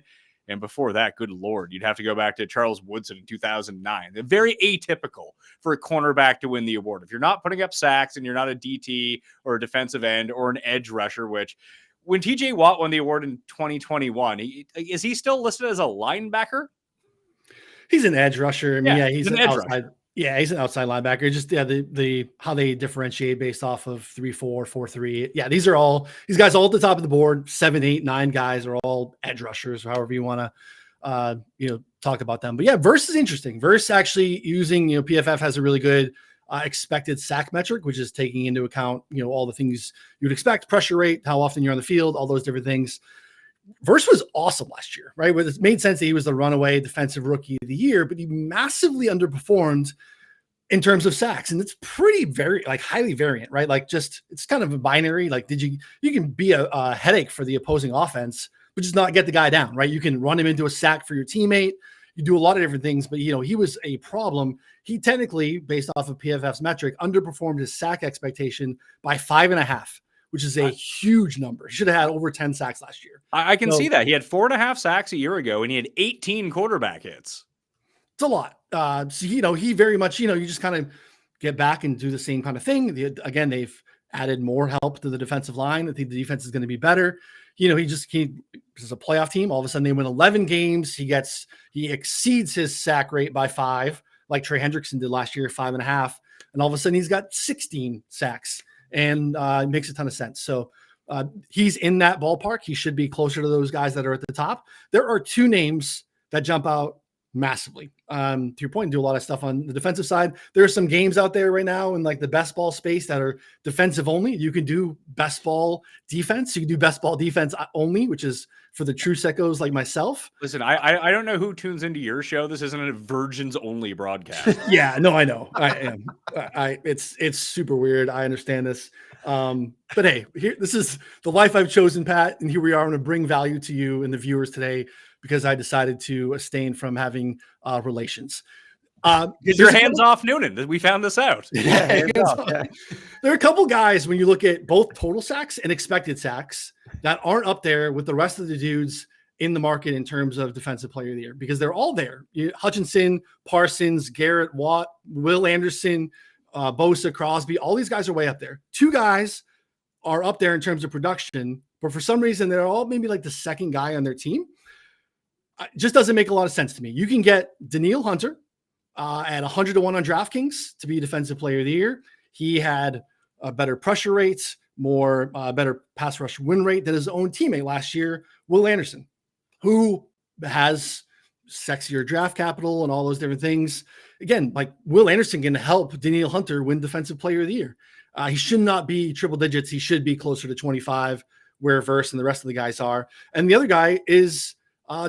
And before that, good Lord, you'd have to go back to Charles Woodson in 2009. They're very atypical for a cornerback to win the award. If you're not putting up sacks and you're not a DT or a defensive end or an edge rusher, which when TJ Watt won the award in 2021, is he still listed as a linebacker? He's an edge rusher. I mean, yeah, he's an edge outside. rusher. Yeah, he's an outside linebacker. Just the how they differentiate based off of 3-4, 4-3. Yeah, these guys all at the top of the board. 7, 8, 9 guys are all edge rushers, or however you want to talk about them. But yeah, Verse is interesting. Verse actually using PFF has a really good expected sack metric, which is taking into account all the things you'd expect: pressure rate, how often you're on the field, all those different things. Verse was awesome last year, right? It made sense that he was the runaway defensive rookie of the year, but he massively underperformed in terms of sacks. And it's highly variant, right? Like it's kind of a binary. Like, you can be a headache for the opposing offense, but just not get the guy down, right? You can run him into a sack for your teammate. You do a lot of different things, but he was a problem. He technically, based off of PFF's metric, underperformed his sack expectation by 5.5. which is a huge number. He should have had over 10 sacks last year. I can see that. He had 4.5 sacks a year ago, and he had 18 quarterback hits. It's a lot. So, he very much, you just kind of get back and do the same kind of thing. Again, they've added more help to the defensive line. I think the defense is going to be better. He is a playoff team. All of a sudden they win 11 games. He exceeds his sack rate by 5, like Trey Hendrickson did last year, 5.5. And all of a sudden he's got 16 sacks. And it makes a ton of sense. So he's in that ballpark. He should be closer to those guys that are at the top. There are 2 names that jump out massively. To your point, do a lot of stuff on the defensive side. There are some games out there right now in like the best ball space that are defensive only. You can do best ball defense. You can do best ball defense only, which is for the true sickos like myself. Listen, I don't know who tunes into your show. This isn't a virgins only broadcast. Yeah, no, I know. I am. It's super weird. I understand this. But hey, this is the life I've chosen, Pat, and here we are. I'm going to bring value to you and the viewers today because I decided to abstain from having relations. Get your hands off Noonan. We found this out. Yeah. There are a couple guys when you look at both total sacks and expected sacks that aren't up there with the rest of the dudes in the market in terms of defensive player of the year, because they're all there. Hutchinson, Parsons, Garrett, Watt, Will Anderson, Bosa, Crosby, all these guys are way up there. 2 guys are up there in terms of production, but for some reason they're all maybe like the second guy on their team. It just doesn't make a lot of sense to me. You can get Danielle Hunter at 100-1 on DraftKings to be defensive player of the year. He had a better pressure rates, better pass rush win rate than his own teammate last year, Will Anderson, who has sexier draft capital and all those different things. Again, like Will Anderson can help Danielle Hunter win defensive player of the year. He should not be triple digits. He should be closer to 25, where Verse and the rest of the guys are. And the other guy is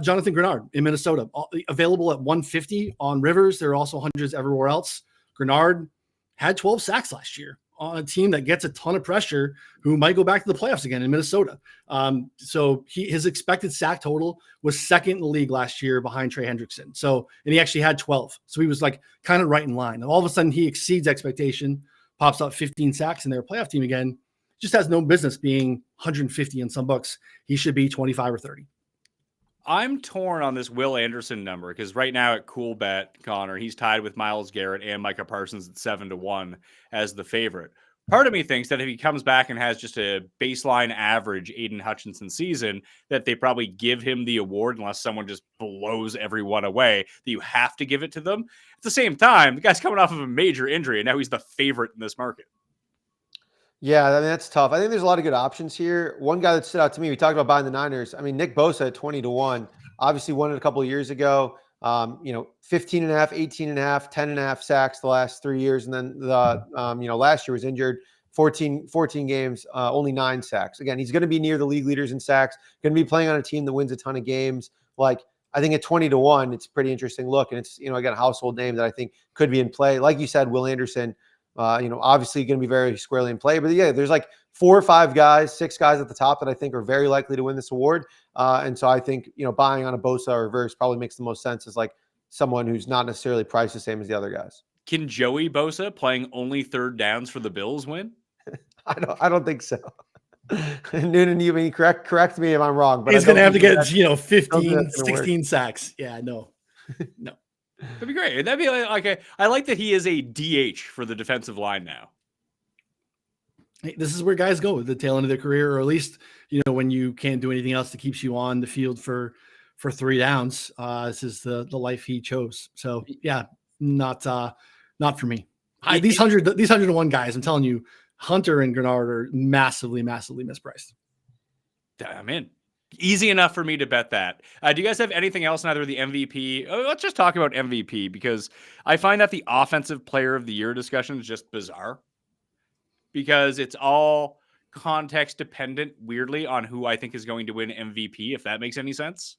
Jonathan Grenard in Minnesota, available at 150 on Rivers. There are also hundreds everywhere else. Grenard had 12 sacks last year on a team that gets a ton of pressure, who might go back to the playoffs again in Minnesota. So his expected sack total was second in the league last year behind Trey Hendrickson. And he actually had 12. So he was like kind of right in line. And all of a sudden he exceeds expectation, pops up 15 sacks, and they're a playoff team again. Just has no business being 150 in some books. He should be 25 or 30. I'm torn on this Will Anderson number because right now at Cool Bet, Connor, he's tied with Myles Garrett and Micah Parsons at 7-1 as the favorite. Part of me thinks that if he comes back and has just a baseline average Aiden Hutchinson season, that they probably give him the award unless someone just blows everyone away, that you have to give it to them. At the same time, the guy's coming off of a major injury, and now he's the favorite in this market. Yeah, I mean, that's tough. I think there's a lot of good options here. One guy that stood out to me, we talked about buying the Niners. I mean, Nick Bosa at 20-1, obviously won it a couple of years ago. 15 and a half, 18 and a half, 10 and a half sacks the last 3 years. And then last year was injured, 14 games, only 9 sacks. Again, he's going to be near the league leaders in sacks, going to be playing on a team that wins a ton of games. Like, I think at 20-1, it's a pretty interesting look. And it's, again, a household name that I think could be in play. Like you said, Will Anderson, obviously going to be very squarely in play. But yeah, there's like 4 or 5 guys, 6 guys at the top that I think are very likely to win this award. And so I think, buying on a Bosa or reverse probably makes the most sense as like someone who's not necessarily priced the same as the other guys. Can Joey Bosa playing only third downs for the Bills win? I don't think so. Noonan, you mean correct me if I'm wrong, but he's going to have to get 15, 16 sacks. Yeah, no. That'd be great. That'd be I like that he is a DH for the defensive line now. This is where guys go at the tail end of their career, or at least, when you can't do anything else that keeps you on the field for 3 downs. This is the life he chose. So yeah, not for me. These 101 guys, I'm telling you, Hunter and Grenard are massively, massively mispriced. I'm in. Easy enough for me to bet that. Do you guys have anything else in either the MVP? Let's just talk about MVP, because I find that the offensive player of the year discussion is just bizarre, because it's all context dependent, weirdly, on who I think is going to win MVP, if that makes any sense.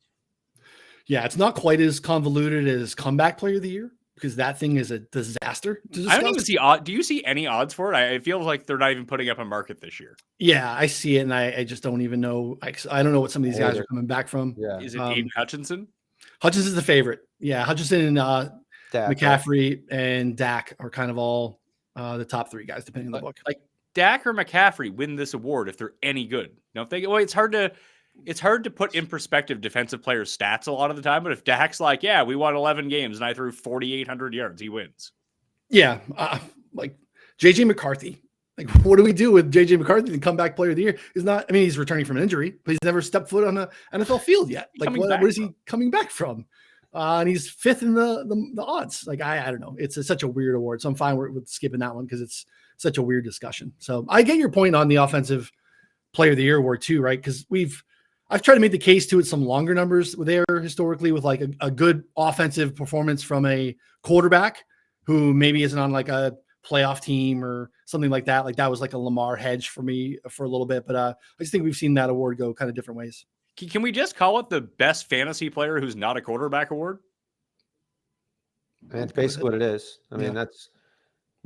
Yeah, it's not quite as convoluted as comeback player of the year, because that thing is a disaster to discuss. I don't even see do you see any odds for it? I feel like they're not even putting up a market this year. Yeah, I see it, and I just don't even know. I don't know what some of these guys are coming back from. Yeah. Is it Aiden Hutchinson? Hutchinson's the favorite. Yeah, Hutchinson and McCaffrey and Dak are kind of all the top 3 guys, depending on the book. Like Dak or McCaffrey win this award if they're any good. If they it's hard to put in perspective defensive players' stats a lot of the time. But if Dak's like, yeah, we won 11 games and I threw 4,800 yards, he wins. Yeah, like JJ McCarthy. Like, what do we do with JJ McCarthy, the comeback player of the year? He's returning from an injury, but he's never stepped foot on an NFL field yet. Like, what is he coming back from? And he's 5th in the odds. Like, I don't know. It's such a weird award. So I'm fine with skipping that one because it's such a weird discussion. So I get your point on the offensive player of the year award too, right? Because I've tried to make the case to it some longer numbers there historically with like a good offensive performance from a quarterback who maybe isn't on like a playoff team or something like that. Like that was like a Lamar hedge for me for a little bit, but I just think we've seen that award go kind of different ways. Can we just call it the best fantasy player who's not a quarterback award? That's basically what it is. I mean, that's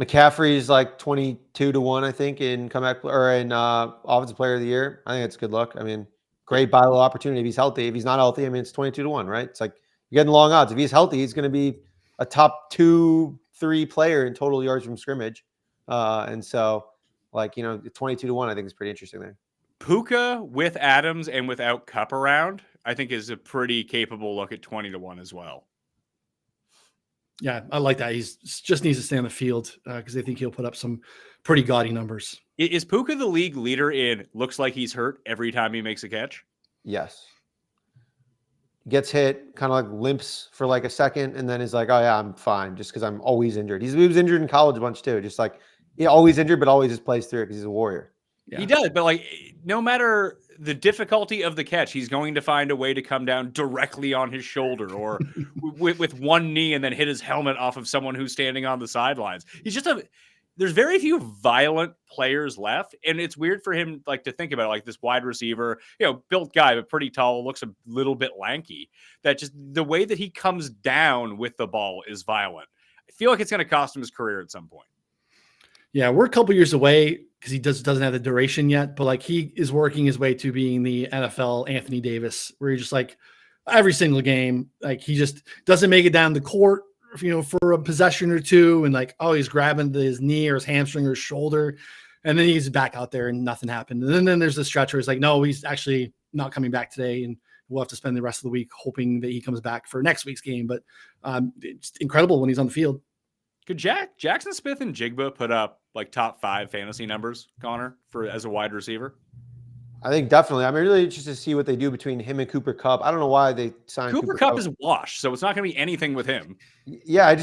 McCaffrey's like 22-1, I think, in comeback or in offensive player of the year. I think it's a good look. I mean, great buy low opportunity if he's healthy. If he's not healthy, I mean, it's 22-1, right? It's like you're getting long odds. If he's healthy, he's going to be a top 2-3 player in total yards from scrimmage. And so, like, 22-1, I think is pretty interesting there. Puka with Adams and without Cup around, I think is a pretty capable look at 20-1 as well. Yeah, I like that. He's just needs to stay on the field because they think he'll put up some pretty gaudy numbers. Is Puka the league leader in looks like he's hurt every time he makes a catch? Yes. Gets hit, kind of like limps for like a second, and then is like, oh yeah, I'm fine, just because I'm always injured. He was injured in college a bunch too, just like always injured, but always just plays through it because he's a warrior. Yeah. He does, but like no matter the difficulty of the catch, he's going to find a way to come down directly on his shoulder or with one knee and then hit his helmet off of someone who's standing on the sidelines. He's just there's very few violent players left. And it's weird for him like to think about it, like this wide receiver, built guy, but pretty tall, looks a little bit lanky. That just the way that he comes down with the ball is violent. I feel like it's going to cost him his career at some point. Yeah, we're a couple years away because he doesn't have the duration yet, but like he is working his way to being the NFL Anthony Davis, where you're just like every single game, like he just doesn't make it down the court, for a possession or two, and like, oh, he's grabbing his knee or his hamstring or his shoulder, and then he's back out there and nothing happened. And then there's a stretch where it's like, no, he's actually not coming back today, and we'll have to spend the rest of the week hoping that he comes back for next week's game. But it's incredible when he's on the field. Could Jackson Smith and Jigba put up like top 5 fantasy numbers, Connor, as a wide receiver? I think definitely. I'm really interested to see what they do between him and Cooper Kupp. I don't know why they signed Cooper Kupp is washed, so it's not going to be anything with him. Yeah, I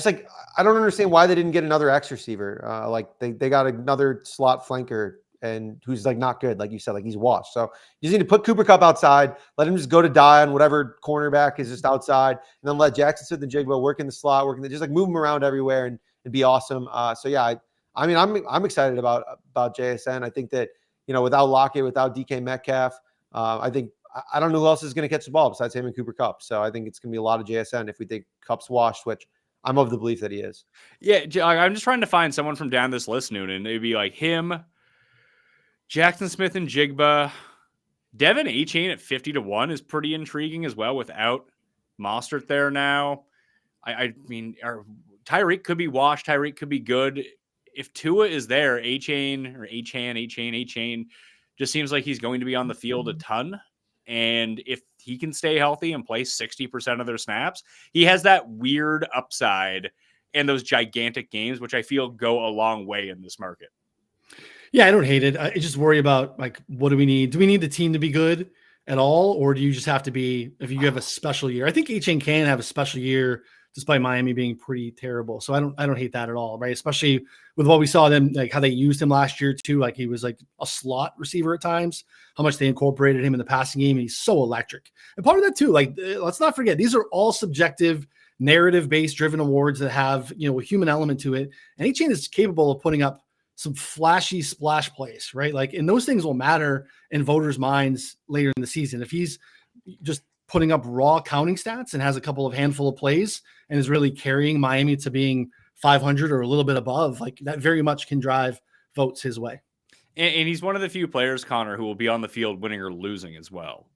don't understand why they didn't get another X receiver. Like they got another slot flanker and who's like not good, like you said, like he's washed. So you just need to put Cooper Kupp outside, let him just go to die on whatever cornerback is just outside, and then let Jackson Smith and Jigba work in the slot, just like move him around everywhere and be awesome. So yeah, I mean, I'm excited about JSN. I think that, you know, without Lockett, without DK Metcalf, I think I don't know who else is going to catch the ball besides him and Cooper Kupp. So I think it's going to be a lot of JSN if we think Kupp's washed, which I'm of the belief that he is. Yeah, I'm just trying to find someone from down this list, Noonan. It'd be like him, Jackson Smith and Jigba. Devin A-Chain at 50-1 is pretty intriguing as well without Mostert there now. I mean, Tyreek could be washed. Tyreek could be good. If Tua is there, A-Chain just seems like he's going to be on the field a ton. And if he can stay healthy and play 60% of their snaps, he has that weird upside and those gigantic games, which I feel go a long way in this market. Yeah, I don't hate it. I just worry about, like, what do we need? Do we need the team to be good at all? Or do you just have to be, if you have a special year? I think A-Chain can have a special year despite Miami being pretty terrible. So I don't hate that at all, right? Especially with what we saw them, like how they used him last year too. Like he was like a slot receiver at times, how much they incorporated him in the passing game. And he's so electric. And part of that too, like, let's not forget, these are all subjective, narrative-based driven awards that have, you know, a human element to it. And A-Chain is capable of putting up some flashy splash plays, right? Like, and those things will matter in voters' minds later in the season. If he's just putting up raw counting stats and has a couple of handful of plays and is really carrying Miami to being 500 or a little bit above, like that very much can drive votes his way. And he's one of the few players, Connor, who will be on the field winning or losing as well.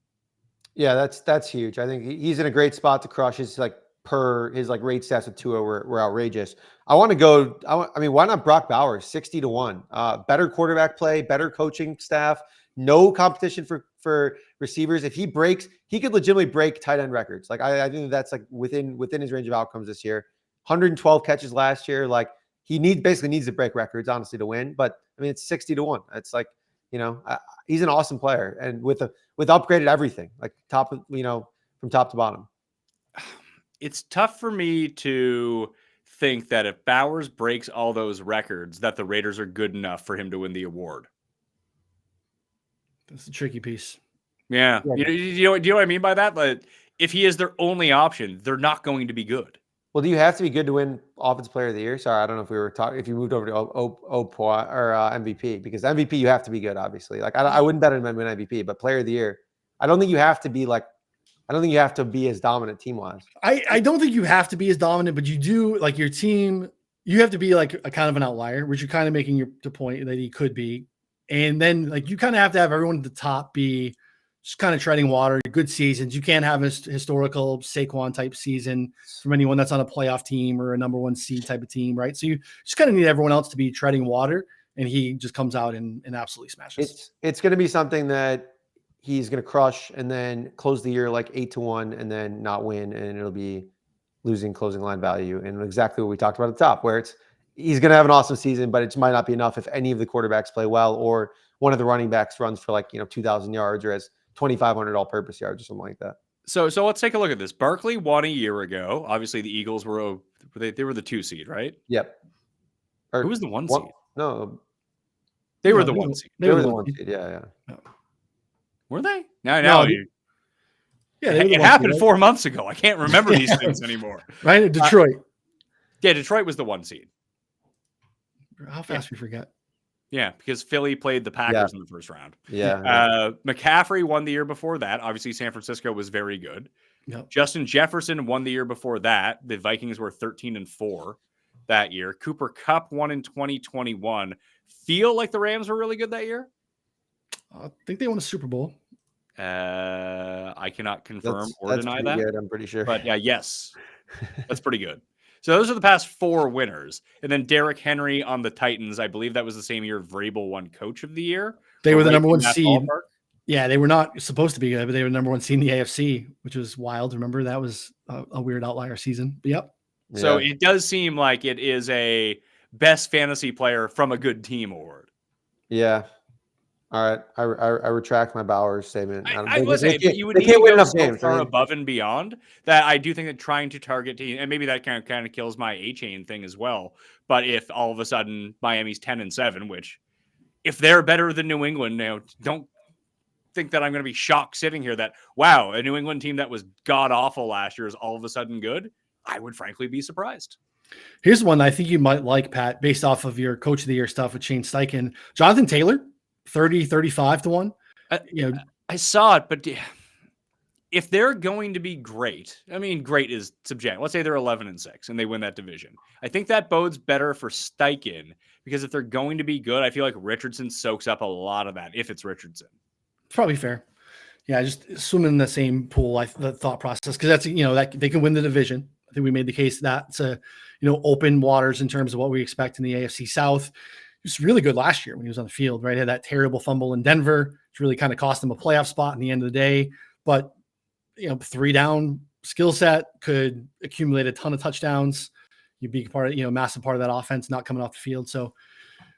Yeah, that's huge. I think he's in a great spot to crush. His like rate stats with Tua were outrageous. I want to go. I mean, why not Brock Bowers 60-1? Better quarterback play, better coaching staff, no competition for receivers. If he breaks, he could legitimately break tight end records. Like I think that's like within his range of outcomes this year. 112 catches last year. Like he basically needs to break records, honestly, to win. But I mean, it's 60-1. It's like, you know, he's an awesome player and with upgraded everything, like top of, you know, from top to bottom. It's tough for me to think that if Bowers breaks all those records, that the Raiders are good enough for him to win the award. That's the tricky piece. Yeah. Do you know what I mean by that? Like, if he is their only option, they're not going to be good. Well, do you have to be good to win Offensive Player of the Year? Sorry, I don't know if we were talking. If you moved over to MVP, because MVP you have to be good, obviously. Like I wouldn't bet him to win MVP, but Player of the Year, I don't think you have to be like. I don't think you have to be as dominant team-wise. I don't think you have to be as dominant, but you do, like, your team. You have to be like a kind of an outlier, which you're kind of making the point that he could be, and then like you kind of have to have everyone at the top be just kind of treading water, good seasons. You can't have a historical Saquon type season from anyone that's on a playoff team or a number one seed type of team, right? So you just kind of need everyone else to be treading water, and he just comes out and absolutely smashes. It's going to be something that he's going to crush and then close the year like 8-1 and then not win, and it'll be losing closing line value, and exactly what we talked about at the top, where he's going to have an awesome season, but it might not be enough if any of the quarterbacks play well or one of the running backs runs for, like, you know, 2,000 yards or has 2,500 all-purpose yards or something like that. So let's take a look at this. Barkley won a year ago. Obviously, the Eagles were they were the 2 seed, right? Yep. Who was the 1 seed? No, they were the 1 seed. They were the 1 seed. Yeah. Were they? No. Yeah, it happened 4 months ago. I can't remember these things anymore. Right? Detroit. Yeah, Detroit was the 1 seed. How fast we forget. Yeah, because Philly played the Packers in the first round. Yeah. McCaffrey won the year before that. Obviously, San Francisco was very good. Yep. Justin Jefferson won the year before that. The Vikings were 13-4 that year. Cooper Kupp won in 2021. Feel like the Rams were really good that year? I think they won a Super Bowl. I cannot confirm or that's deny pretty that. good, I'm pretty sure. But yeah, yes, that's pretty good. So those are the past 4 winners. And then Derrick Henry on the Titans. I believe that was the same year Vrabel won Coach of the Year. They were the number 1 seed. Ballpark. Yeah, they were not supposed to be good, but they were number 1 seed in the AFC, which was wild. Remember, that was a weird outlier season. But yep. So it does seem like it is a best fantasy player from a good team award. Yeah. All right. I retract my Bowers statement. I would say you would need to go so far above and beyond that. I do think that trying to target team, and maybe that kind of kills my A-Chain thing as well. But if all of a sudden Miami's 10-7, which if they're better than New England now, don't think that I'm going to be shocked sitting here that, wow, a New England team that was god awful last year is all of a sudden good. I would frankly be surprised. Here's one I think you might like, Pat, based off of your coach of the year stuff with Shane Steichen. Jonathan Taylor, 35 to 1. I saw it, but if they're going to be great, I mean, great is subjective. Let's say they're 11-6 and they win that division. I think that bodes better for Steichen because if they're going to be good, I feel like Richardson soaks up a lot of that if it's Richardson. Probably fair. Yeah, just swim in the same pool. The thought process, because that's that they can win the division. I think we made the case that's open waters in terms of what we expect in the AFC South. He was really good last year when he was on the field, right? He had that terrible fumble in Denver, which really kind of cost him a playoff spot in the end of the day. But 3 down skill set could accumulate a ton of touchdowns. You'd be part of massive part of that offense not coming off the field. So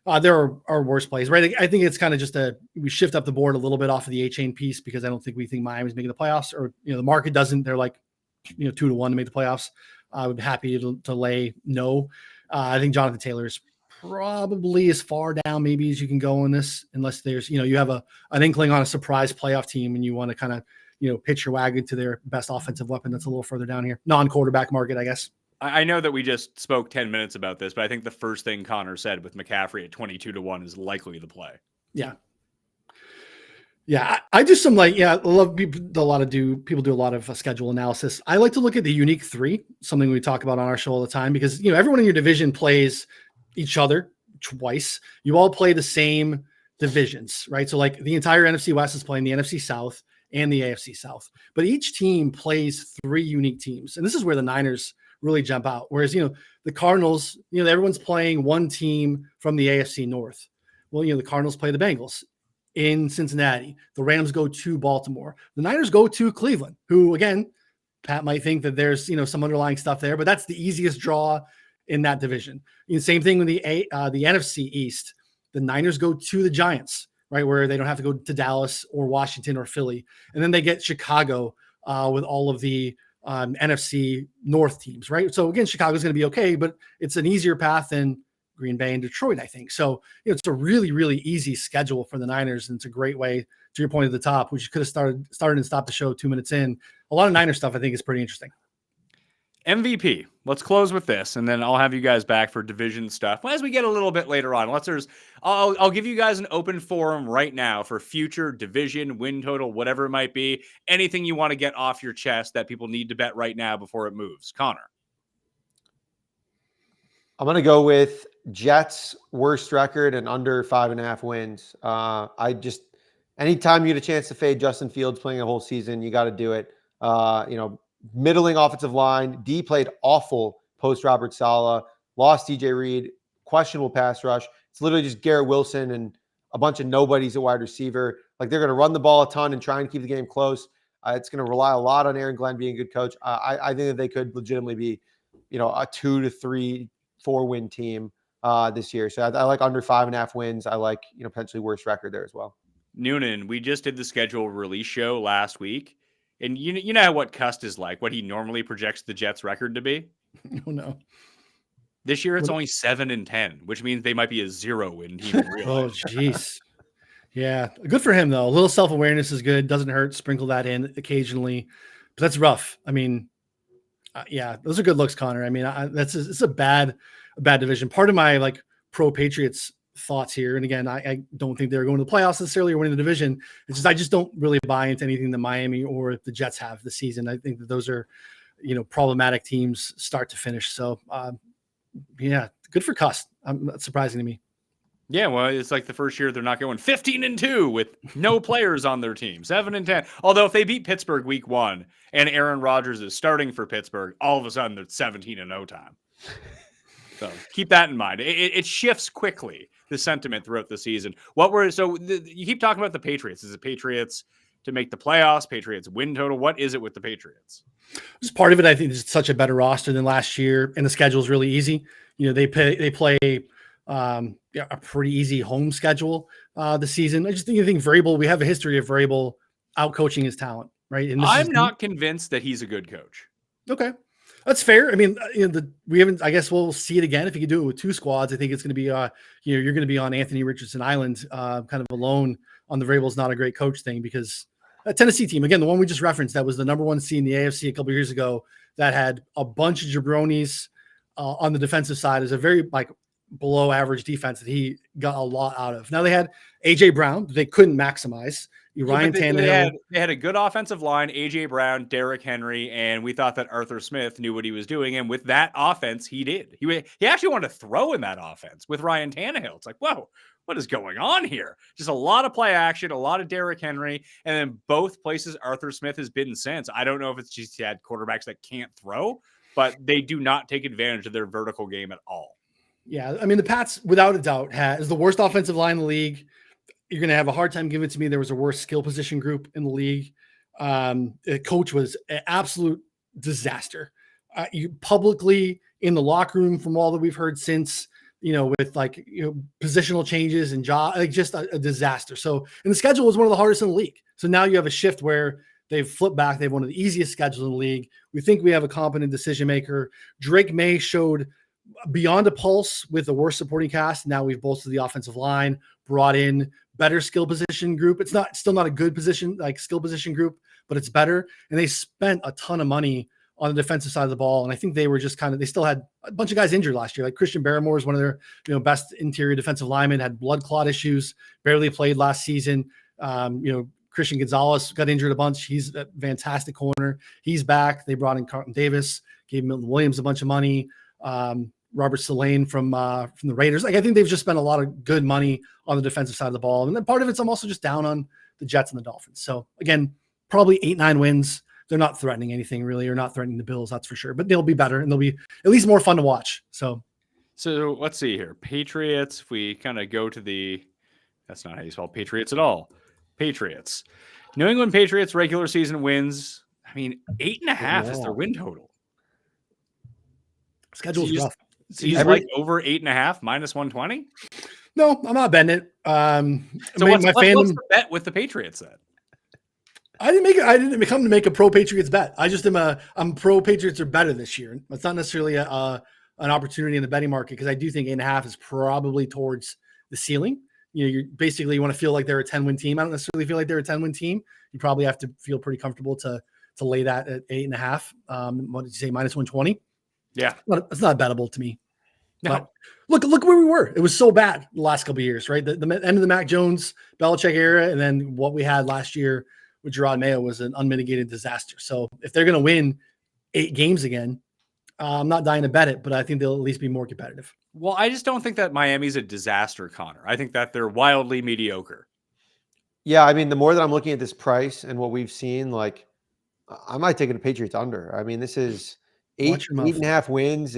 there are worse plays, right? I think it's kind of just we shift up the board a little bit off of the A-chain piece because I don't think we think Miami's making the playoffs, or the market doesn't. They're like 2 to 1 to make the playoffs. I would be happy to lay no. I think Jonathan Taylor is probably as far down maybe as you can go in this, unless there's you have an inkling on a surprise playoff team and you want to kind of pitch your wagon to their best offensive weapon that's a little further down here. Non-quarterback market, I guess. I know that we just spoke 10 minutes about this, but I think the first thing Connor said with McCaffrey at 22 to 1 is likely the play. Yeah. Yeah. I do some I love people do a lot of schedule analysis. I like to look at the unique 3, something we talk about on our show all the time, because, everyone in your division plays each other twice. You all play the same divisions, right? So like the entire NFC West is playing the NFC South and the AFC South, but each team plays 3 unique teams. And this is where the Niners really jump out. Whereas, the Cardinals, everyone's playing one team from the AFC North. Well, the Cardinals play the Bengals in Cincinnati. The Rams go to Baltimore. The Niners go to Cleveland, who, again, Pat might think that there's, some underlying stuff there, but that's the easiest draw in that division. Same thing with the NFC East. The Niners go to the Giants, right, where they don't have to go to Dallas or Washington or Philly. And then they get Chicago with all of the NFC North teams, right? So again, Chicago's going to be okay, but it's an easier path than Green Bay and Detroit, I think. So it's a really, really easy schedule for the Niners, and it's a great way, to your point at the top, which you could have started and stopped the show 2 minutes in. A lot of Niner stuff I think is pretty interesting. MVP. Let's close with this, and then I'll have you guys back for division stuff as we get a little bit later on. I'll give you guys an open forum right now for future division, win total, whatever it might be. Anything you want to get off your chest that people need to bet right now before it moves. Connor. I'm going to go with Jets worst record and under 5.5 wins. Anytime you get a chance to fade Justin Fields playing a whole season, you got to do it. Middling offensive line. D played awful post Robert Saleh. Lost DJ Reed. Questionable pass rush. It's literally just Garrett Wilson and a bunch of nobodies at wide receiver. Like, they're going to run the ball a ton and try and keep the game close. It's going to rely a lot on Aaron Glenn being a good coach. I think that they could legitimately be, a 2 to 3, 4 win team this year. So I like under 5.5 wins. I like, potentially worst record there as well. Noonan, we just did the schedule release show last week. And you know what Cust is like, what he normally projects the Jets record to be? Oh, no. This year it's only 7-10, which means they might be a 0-win team in real Oh, life. jeez. Yeah. Good for him, though. A little self-awareness is good. Doesn't hurt. Sprinkle that in occasionally. But that's rough. I mean, yeah, those are good looks, Connor. I mean, it's a bad division. Part of my pro Patriots thoughts here, and again, I don't think they're going to the playoffs necessarily or winning the division. It's just I just don't really buy into anything that Miami or the Jets have this season. I think that those are, problematic teams start to finish. So, yeah, good for Cust. That's surprising to me. Yeah, well, it's like the first year they're not going 15-2 with no players on their team, 7-10. Although if they beat Pittsburgh week 1 and Aaron Rodgers is starting for Pittsburgh, all of a sudden they're 17-0 time. So keep that in mind. It shifts quickly, the sentiment throughout the season. You keep talking about the Patriots. Is it Patriots to make the playoffs? Patriots win total? What is it with the Patriots? Just part of it, I think, is such a better roster than last year, and the schedule is really easy. They play a pretty easy home schedule this season. I just think Vrabel. We have a history of Vrabel out coaching his talent, right? And I'm not convinced that he's a good coach. Okay. That's fair. I mean, we haven't. I guess we'll see it again if you can do it with 2 squads. I think it's going to be, you're going to be on Anthony Richardson Island, kind of alone on the Vrabel's not a great coach thing, because a Tennessee team, again, the one we just referenced, that was the number 1 seed in the AFC a couple of years ago, that had a bunch of jabronis on the defensive side, is a very below average defense that he got a lot out of. Now they had AJ Brown, they couldn't maximize. Ryan Tannehill. They had a good offensive line, AJ Brown, Derrick Henry, and we thought that Arthur Smith knew what he was doing. And with that offense, he did. He actually wanted to throw in that offense with Ryan Tannehill. It's like, whoa, what is going on here? Just a lot of play action, a lot of Derrick Henry, and then both places Arthur Smith has been since. I don't know if it's just he had quarterbacks that can't throw, but they do not take advantage of their vertical game at all. Yeah, I mean, the Pats, without a doubt, is the worst offensive line in the league. You're going to have a hard time giving it to me there was a worse skill position group in the league. The coach was an absolute disaster. You publicly in the locker room, from all that we've heard since, with positional changes and job, just a disaster. So, and the schedule was one of the hardest in the league. So now you have a shift where they've flipped back. They have one of the easiest schedules in the league. We think we have a competent decision maker. Drake May showed beyond a pulse with the worst supporting cast. Now we've bolstered the offensive line, brought in better skill position group. It's still not a good position, skill position group, but it's better. And they spent a ton of money on the defensive side of the ball. And I think they were just they still had a bunch of guys injured last year. Like Christian Barrymore is one of their, best interior defensive linemen, had blood clot issues, barely played last season. Christian Gonzalez got injured a bunch. He's a fantastic corner. He's back. They brought in Carlton Davis, gave Milton Williams a bunch of money. Robert Salane from the Raiders. I think they've just spent a lot of good money on the defensive side of the ball. And then part of it's I'm also just down on the Jets and the Dolphins. So again, probably 8-9 wins. They're not threatening anything really, or not threatening the Bills, that's for sure. But they'll be better, and they'll be at least more fun to watch. So let's see here. Patriots, if we kind of go to that's not how you spell Patriots at all. Patriots. New England Patriots regular season wins. I mean, 8.5 is their win total. Schedule's rough. So he's over 8.5 minus 120. No, I'm not betting it. So what's the bet with the Patriots then? I didn't come to make a pro Patriots bet. I just I'm pro Patriots are better this year. It's not necessarily an opportunity in the betting market, because I do think 8.5 is probably towards the ceiling. You basically want to feel like they're a 10-win team. I don't necessarily feel like they're a 10-win team. You probably have to feel pretty comfortable to lay that at 8.5. What did you say? Minus 120. Yeah, it's not bettable to me. No. But look where we were. It was so bad the last couple of years, right? The end of the Mac Jones, Belichick era, and then what we had last year with Gerard Mayo was an unmitigated disaster. So if they're going to win 8 games again, I'm not dying to bet it, but I think they'll at least be more competitive. Well, I just don't think that Miami's a disaster, Connor. I think that they're wildly mediocre. Yeah, I mean, the more that I'm looking at this price and what we've seen, I might take it to Patriots under. I mean, this is 8.5 wins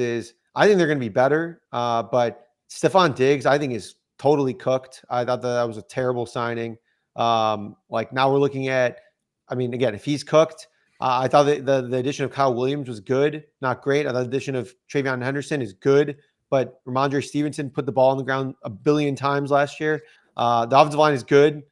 I think they're going to be better. But Stephon Diggs, I think, is totally cooked. I thought that was a terrible signing. Now we're looking at, again, if he's cooked, I thought that the addition of Kyle Williams was good, not great. I thought the addition of Travion Henderson is good, but Ramondre Stevenson put the ball on the ground a billion times last year. The offensive line is good.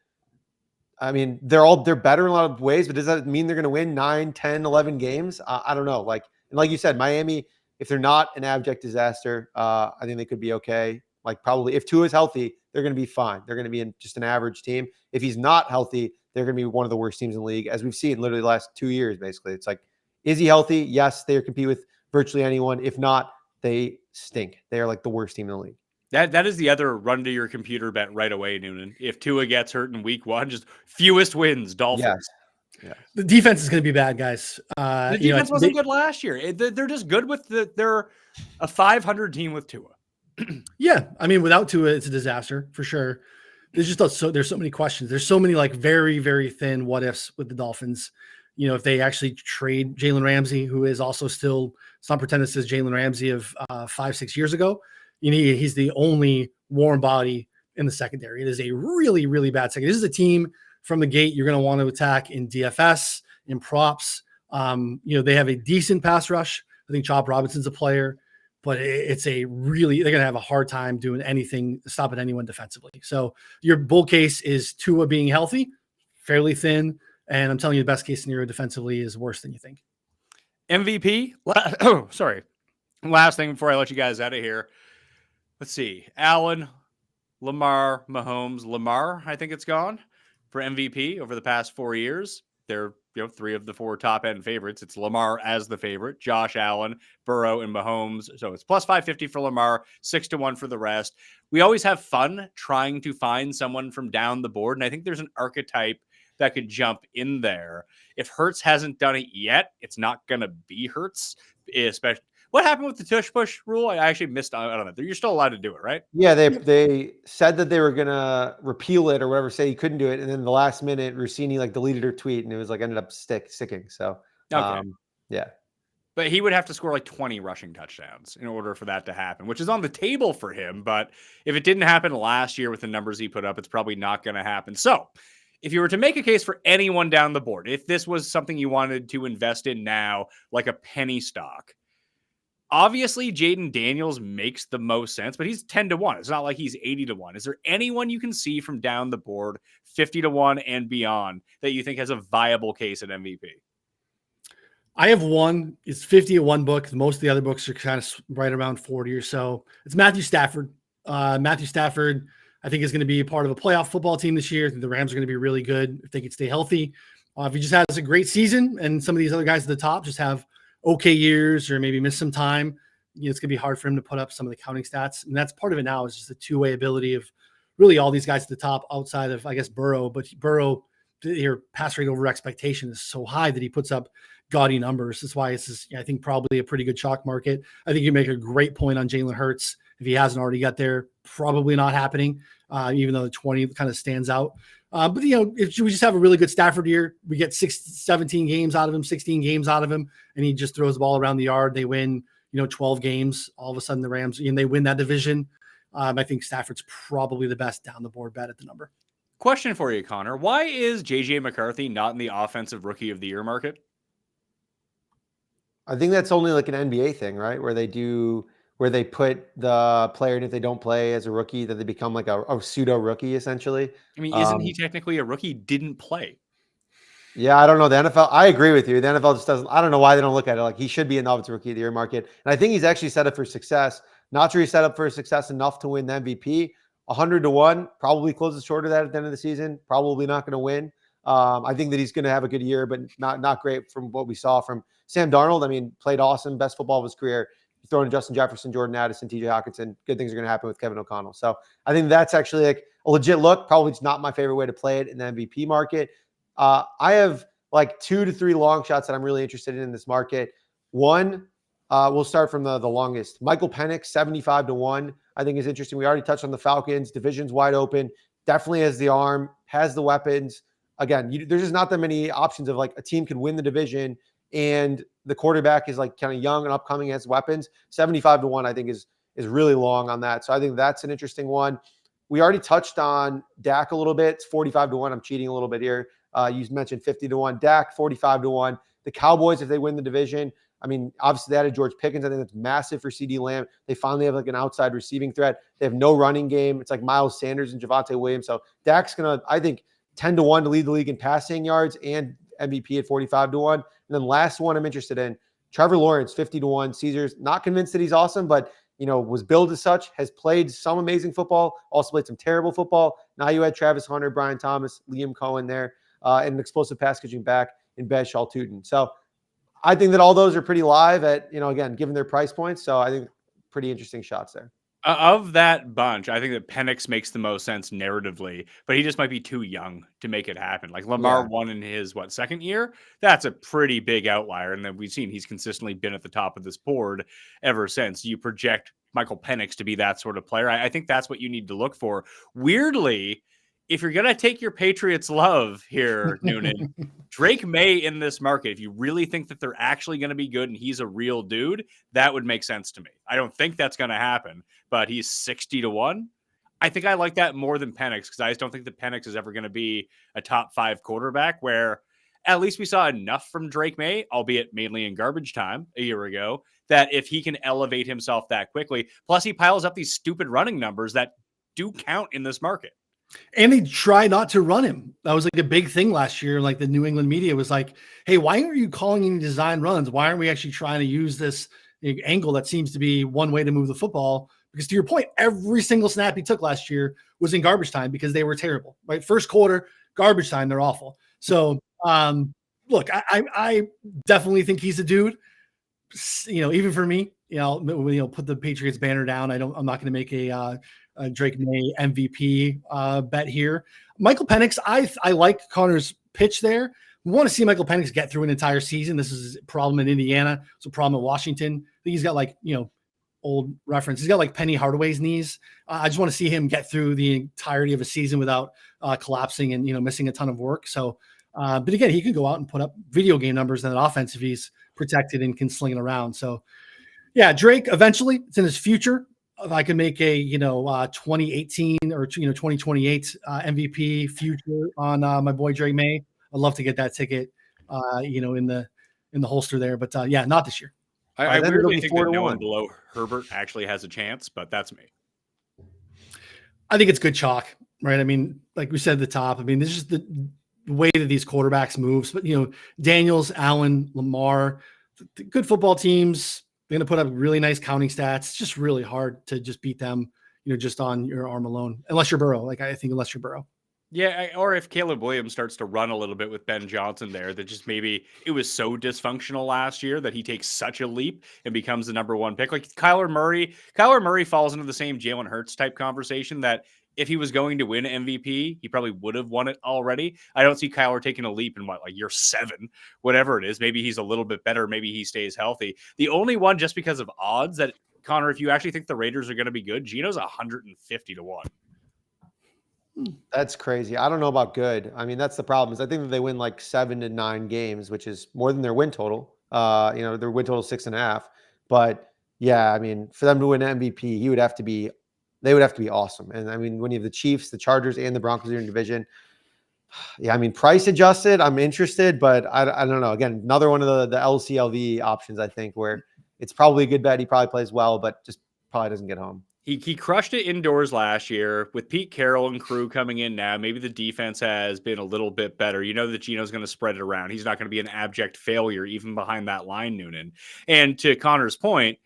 I mean, they're better in a lot of ways, but does that mean they're going to win 9, 10, 11 games? I don't know. Like you said, Miami, if they're not an abject disaster, I think they could be okay. Probably if Tua is healthy, they're going to be fine. They're going to be just an average team. If he's not healthy, they're going to be one of the worst teams in the league, as we've seen literally the last 2 years, basically. It's is he healthy? Yes, they compete with virtually anyone. If not, they stink. They are the worst team in the league. That is the other run to your computer bet right away, Noonan. If Tua gets hurt in week 1, just fewest wins, Dolphins. Yes. The defense is going to be bad, guys. The defense wasn't good last year. They're just good with they're a 500 team with Tua. Yeah, without Tua, it's a disaster for sure. There's so many questions. There's so many very, very thin what ifs with the Dolphins. If they actually trade Jalen Ramsey, who is also still, let's not pretend this is Jalen Ramsey of 5-6 years ago. He's the only warm body in the secondary. It is a really, really bad secondary. This is a team from the gate you're going to want to attack in DFS, in props. They have a decent pass rush. I think Chop Robinson's a player, but they're going to have a hard time doing anything, stopping anyone defensively. So your bull case is Tua being healthy, fairly thin. And I'm telling you, the best case scenario defensively is worse than you think. MVP. Oh, sorry. Last thing before I let you guys out of here. Let's see. Allen, Lamar, Mahomes, Lamar, I think it's gone for MVP over the past 4 years. They're, 3 of the 4 top end favorites. It's Lamar as the favorite, Josh Allen, Burrow, and Mahomes. So it's plus 550 for Lamar, 6-1 for the rest. We always have fun trying to find someone from down the board. And I think there's an archetype that could jump in there. If Hurts hasn't done it yet, it's not going to be Hurts, especially. What happened with the tush push rule? I actually missed out on it. You're still allowed to do it, right? Yeah, they said that they were gonna repeal it or whatever, say you couldn't do it, and then the last minute, Rossini deleted her tweet, and it was ended up sticking. So, okay, yeah. But he would have to score 20 rushing touchdowns in order for that to happen, which is on the table for him. But if it didn't happen last year with the numbers he put up, it's probably not going to happen. So, if you were to make a case for anyone down the board, if this was something you wanted to invest in now, like a penny stock. Obviously, Jaden Daniels makes the most sense, but he's 10-1. It's not like he's 80-1. Is there anyone you can see from down the board, 50-1 and beyond, that you think has a viable case at MVP? I have one. It's 50 at one book. Most of the other books are kind of right around 40 or so. It's Matthew Stafford. Matthew Stafford, I think, is going to be a part of a playoff football team this year. I think the Rams are going to be really good if they can stay healthy. If he just has a great season and some of these other guys at the top just have okay years or maybe miss some time, it's going to be hard for him to put up some of the counting stats. And that's part of it now, is just the two-way ability of really all these guys at the top outside of, I guess, Burrow. But Burrow, your pass rate over expectation is so high that he puts up gaudy numbers. That's why it's just, I think, probably a pretty good chalk market. I think you make a great point on Jalen Hurts. If he hasn't already got there, probably not happening, even though the 20 kind of stands out. But, if we just have a really good Stafford year, we get 17 games out of him, 16 games out of him, and he just throws the ball around the yard. They win, 12 games. All of a sudden the Rams, and they win that division. I think Stafford's probably the best down the board bet at the number. Question for you, Connor. Why is J.J. McCarthy not in the offensive rookie of the year market? I think that's only an NBA thing, right? Where they put the player, and if they don't play as a rookie, that they become a pseudo rookie, essentially. I mean, isn't he technically a rookie? Didn't play. Yeah, I don't know. The NFL, I agree with you. The NFL just doesn't, I don't know why they don't look at it he should be in the offensive rookie of the year market. And I think he's actually set up for success. Not sure he's set up for success enough to win the MVP. 100-1, probably closes short of that at the end of the season. Probably not going to win. I think that he's going to have a good year, but not great from what we saw from Sam Darnold. I mean, played awesome, best football of his career. Throwing Justin Jefferson, Jordan Addison, TJ Hawkinson, good things are going to happen with Kevin O'Connell. So I think that's actually a legit look. Probably just not my favorite way to play it in the MVP market. I have 2 to 3 long shots that I'm really interested in this market. One, we'll start from the longest. Michael Penix, 75-1, I think is interesting. We already touched on the Falcons. Division's wide open. Definitely has the arm, has the weapons. Again, there's just not that many options of a team can win the division and the quarterback is kind of young and upcoming, has weapons. 75-1, I think is really long on that. So I think that's an interesting one. We already touched on Dak a little bit. It's 45-1. I'm cheating a little bit here. You mentioned 50-1. Dak, 45-1. The Cowboys, if they win the division, I mean, obviously they added George Pickens. I think that's massive for CeeDee Lamb. They finally have an outside receiving threat. They have no running game. It's Miles Sanders and Javonte Williams. So Dak's going to, I think, 10-1 to lead the league in passing yards and MVP at 45-1. And then last one I'm interested in, Trevor Lawrence, 50-1. Caesars, not convinced that he's awesome, but was billed as such, has played some amazing football, also played some terrible football. Now you had Travis Hunter, Brian Thomas, Liam Cohen there, and an explosive pass catching back in Bashal Tootin. So I think that all those are pretty live at, again, given their price points. So I think pretty interesting shots there. Of that bunch, I think that Penix makes the most sense narratively, but he just might be too young to make it happen. Lamar won in his, second year? That's a pretty big outlier. And then we've seen he's consistently been at the top of this board ever since. You project Michael Penix to be that sort of player. I think that's what you need to look for. Weirdly, if you're going to take your Patriots love here, Noonan, Drake May in this market, if you really think that they're actually going to be good and he's a real dude, that would make sense to me. I don't think that's going to happen, but he's 60-1. I think I like that more than Penix because I just don't think that Penix is ever going to be a top 5 quarterback, where at least we saw enough from Drake May, albeit mainly in garbage time a year ago, that if he can elevate himself that quickly, plus he piles up these stupid running numbers that do count in this market. And they try not to run him. That was like a big thing last year. Like the New England media was like, hey, why aren't you calling any design runs? Why aren't we actually trying to use this angle that seems to be one way to move the football? Because to your point, every single snap he took last year was in garbage time because they were terrible, right? First quarter, garbage time, they're awful. So look, I definitely think he's a dude. Even for me, put the Patriots banner down. I'm not going to make a Drake May MVP bet here. Michael Penix, I like Connor's pitch there. We want to see Michael Penix get through an entire season. This is a problem in Indiana. It's a problem in Washington. I think he's got old reference. He's got like Penny Hardaway's knees. I just want to see him get through the entirety of a season without collapsing and missing a ton of work. So, but again, he could go out and put up video game numbers in an offense if he's protected and can sling it around. So, yeah, Drake eventually it's in his future. If I can make a 2018 or 2028 MVP future on my boy Drake May, I'd love to get that ticket in the holster there. But yeah, not this year. I weirdly think that no one below Herbert actually has a chance, but that's me. I think it's good chalk, right? I mean, like we said at the top, I mean, this is the way that these quarterbacks moves. But Daniels, Allen, Lamar, the good football teams. They're going to put up really nice counting stats. It's just really hard to just beat them, just on your arm alone, unless you're Burrow. Unless you're Burrow. Yeah, or if Caleb Williams starts to run a little bit with Ben Johnson there, that just maybe it was so dysfunctional last year that he takes such a leap and becomes the number one pick. Like Kyler Murray falls into the same Jalen Hurts type conversation that if he was going to win MVP, he probably would have won it already. I don't see Kyler taking a leap in year 7, whatever it is. Maybe he's a little bit better. Maybe he stays healthy. The only one, just because of odds, that Connor, if you actually think the Raiders are going to be good, Geno's 150 to 1. That's crazy. I don't know about good. I mean, that's the problem. Is I think that they win like 7 to 9 games, which is more than their win total. Their win total is 6.5. But yeah, I mean, for them to win MVP, they would have to be awesome. And I mean, when you have the Chiefs, the Chargers, and the Broncos in your division, yeah, I mean, price adjusted, I'm interested, but I don't know. Again, another one of the LCLV options, I think, where it's probably a good bet. He probably plays well, but just probably doesn't get home. He crushed it indoors last year with Pete Carroll and crew coming in now. Maybe the defense has been a little bit better. That Geno's going to spread it around. He's not going to be an abject failure even behind that line, Noonan. And to Connor's point,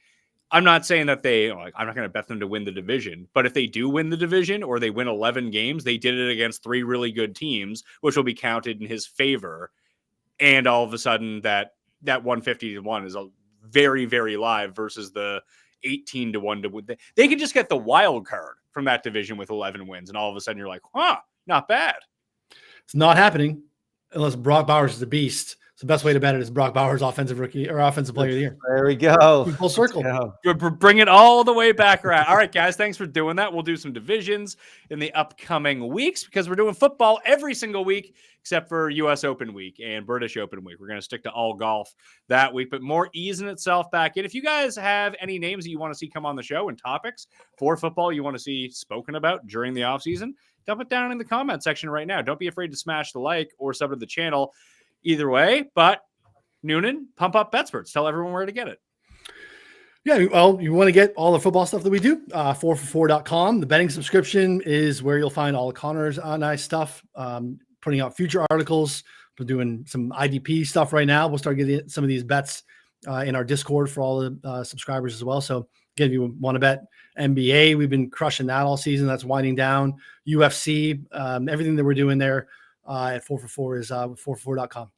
I'm not saying that I'm not going to bet them to win the division, but if they do win the division or they win 11 games, they did it against 3 really good teams, which will be counted in his favor. And all of a sudden that 150 to 1 is a very, very live versus the 18 to 1 to win. They could just get the wild card from that division with 11 wins. And all of a sudden you're like, not bad. It's not happening unless Brock Bowers is a beast. So the best way to bet it is Brock Bowers, offensive rookie or offensive player of the year. There we go. Full circle. Bring it all the way back around. All right, guys, thanks for doing that. We'll do some divisions in the upcoming weeks because we're doing football every single week except for U.S. Open week and British Open week. We're going to stick to all golf that week, but more easing itself back in. If you guys have any names that you want to see come on the show and topics for football you want to see spoken about during the offseason, dump it down in the comment section right now. Don't be afraid to smash the like or sub to the channel. Either way, but Noonan, pump up BetSperts. Tell everyone where to get it. Yeah, well, you want to get all the football stuff that we do, 4for4.com. The betting subscription is where you'll find all of Connor's nice stuff, putting out future articles. We're doing some IDP stuff right now. We'll start getting some of these bets in our Discord for all the subscribers as well. So again, if you want to bet NBA, we've been crushing that all season. That's winding down. UFC, everything that we're doing there at 4for4 is 4for4.com.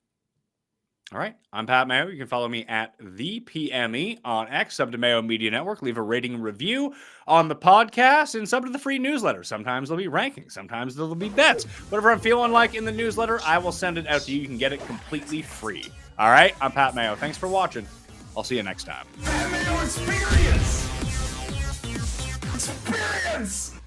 All right. I'm Pat Mayo. You can follow me at the PME on X, sub to Mayo Media Network. Leave a rating and review on the podcast and sub to the free newsletter. Sometimes there'll be rankings. Sometimes there'll be bets. Whatever I'm feeling like in the newsletter, I will send it out to you. You can get it completely free. All right. I'm Pat Mayo. Thanks for watching. I'll see you next time. Pat Mayo Experience! Experience!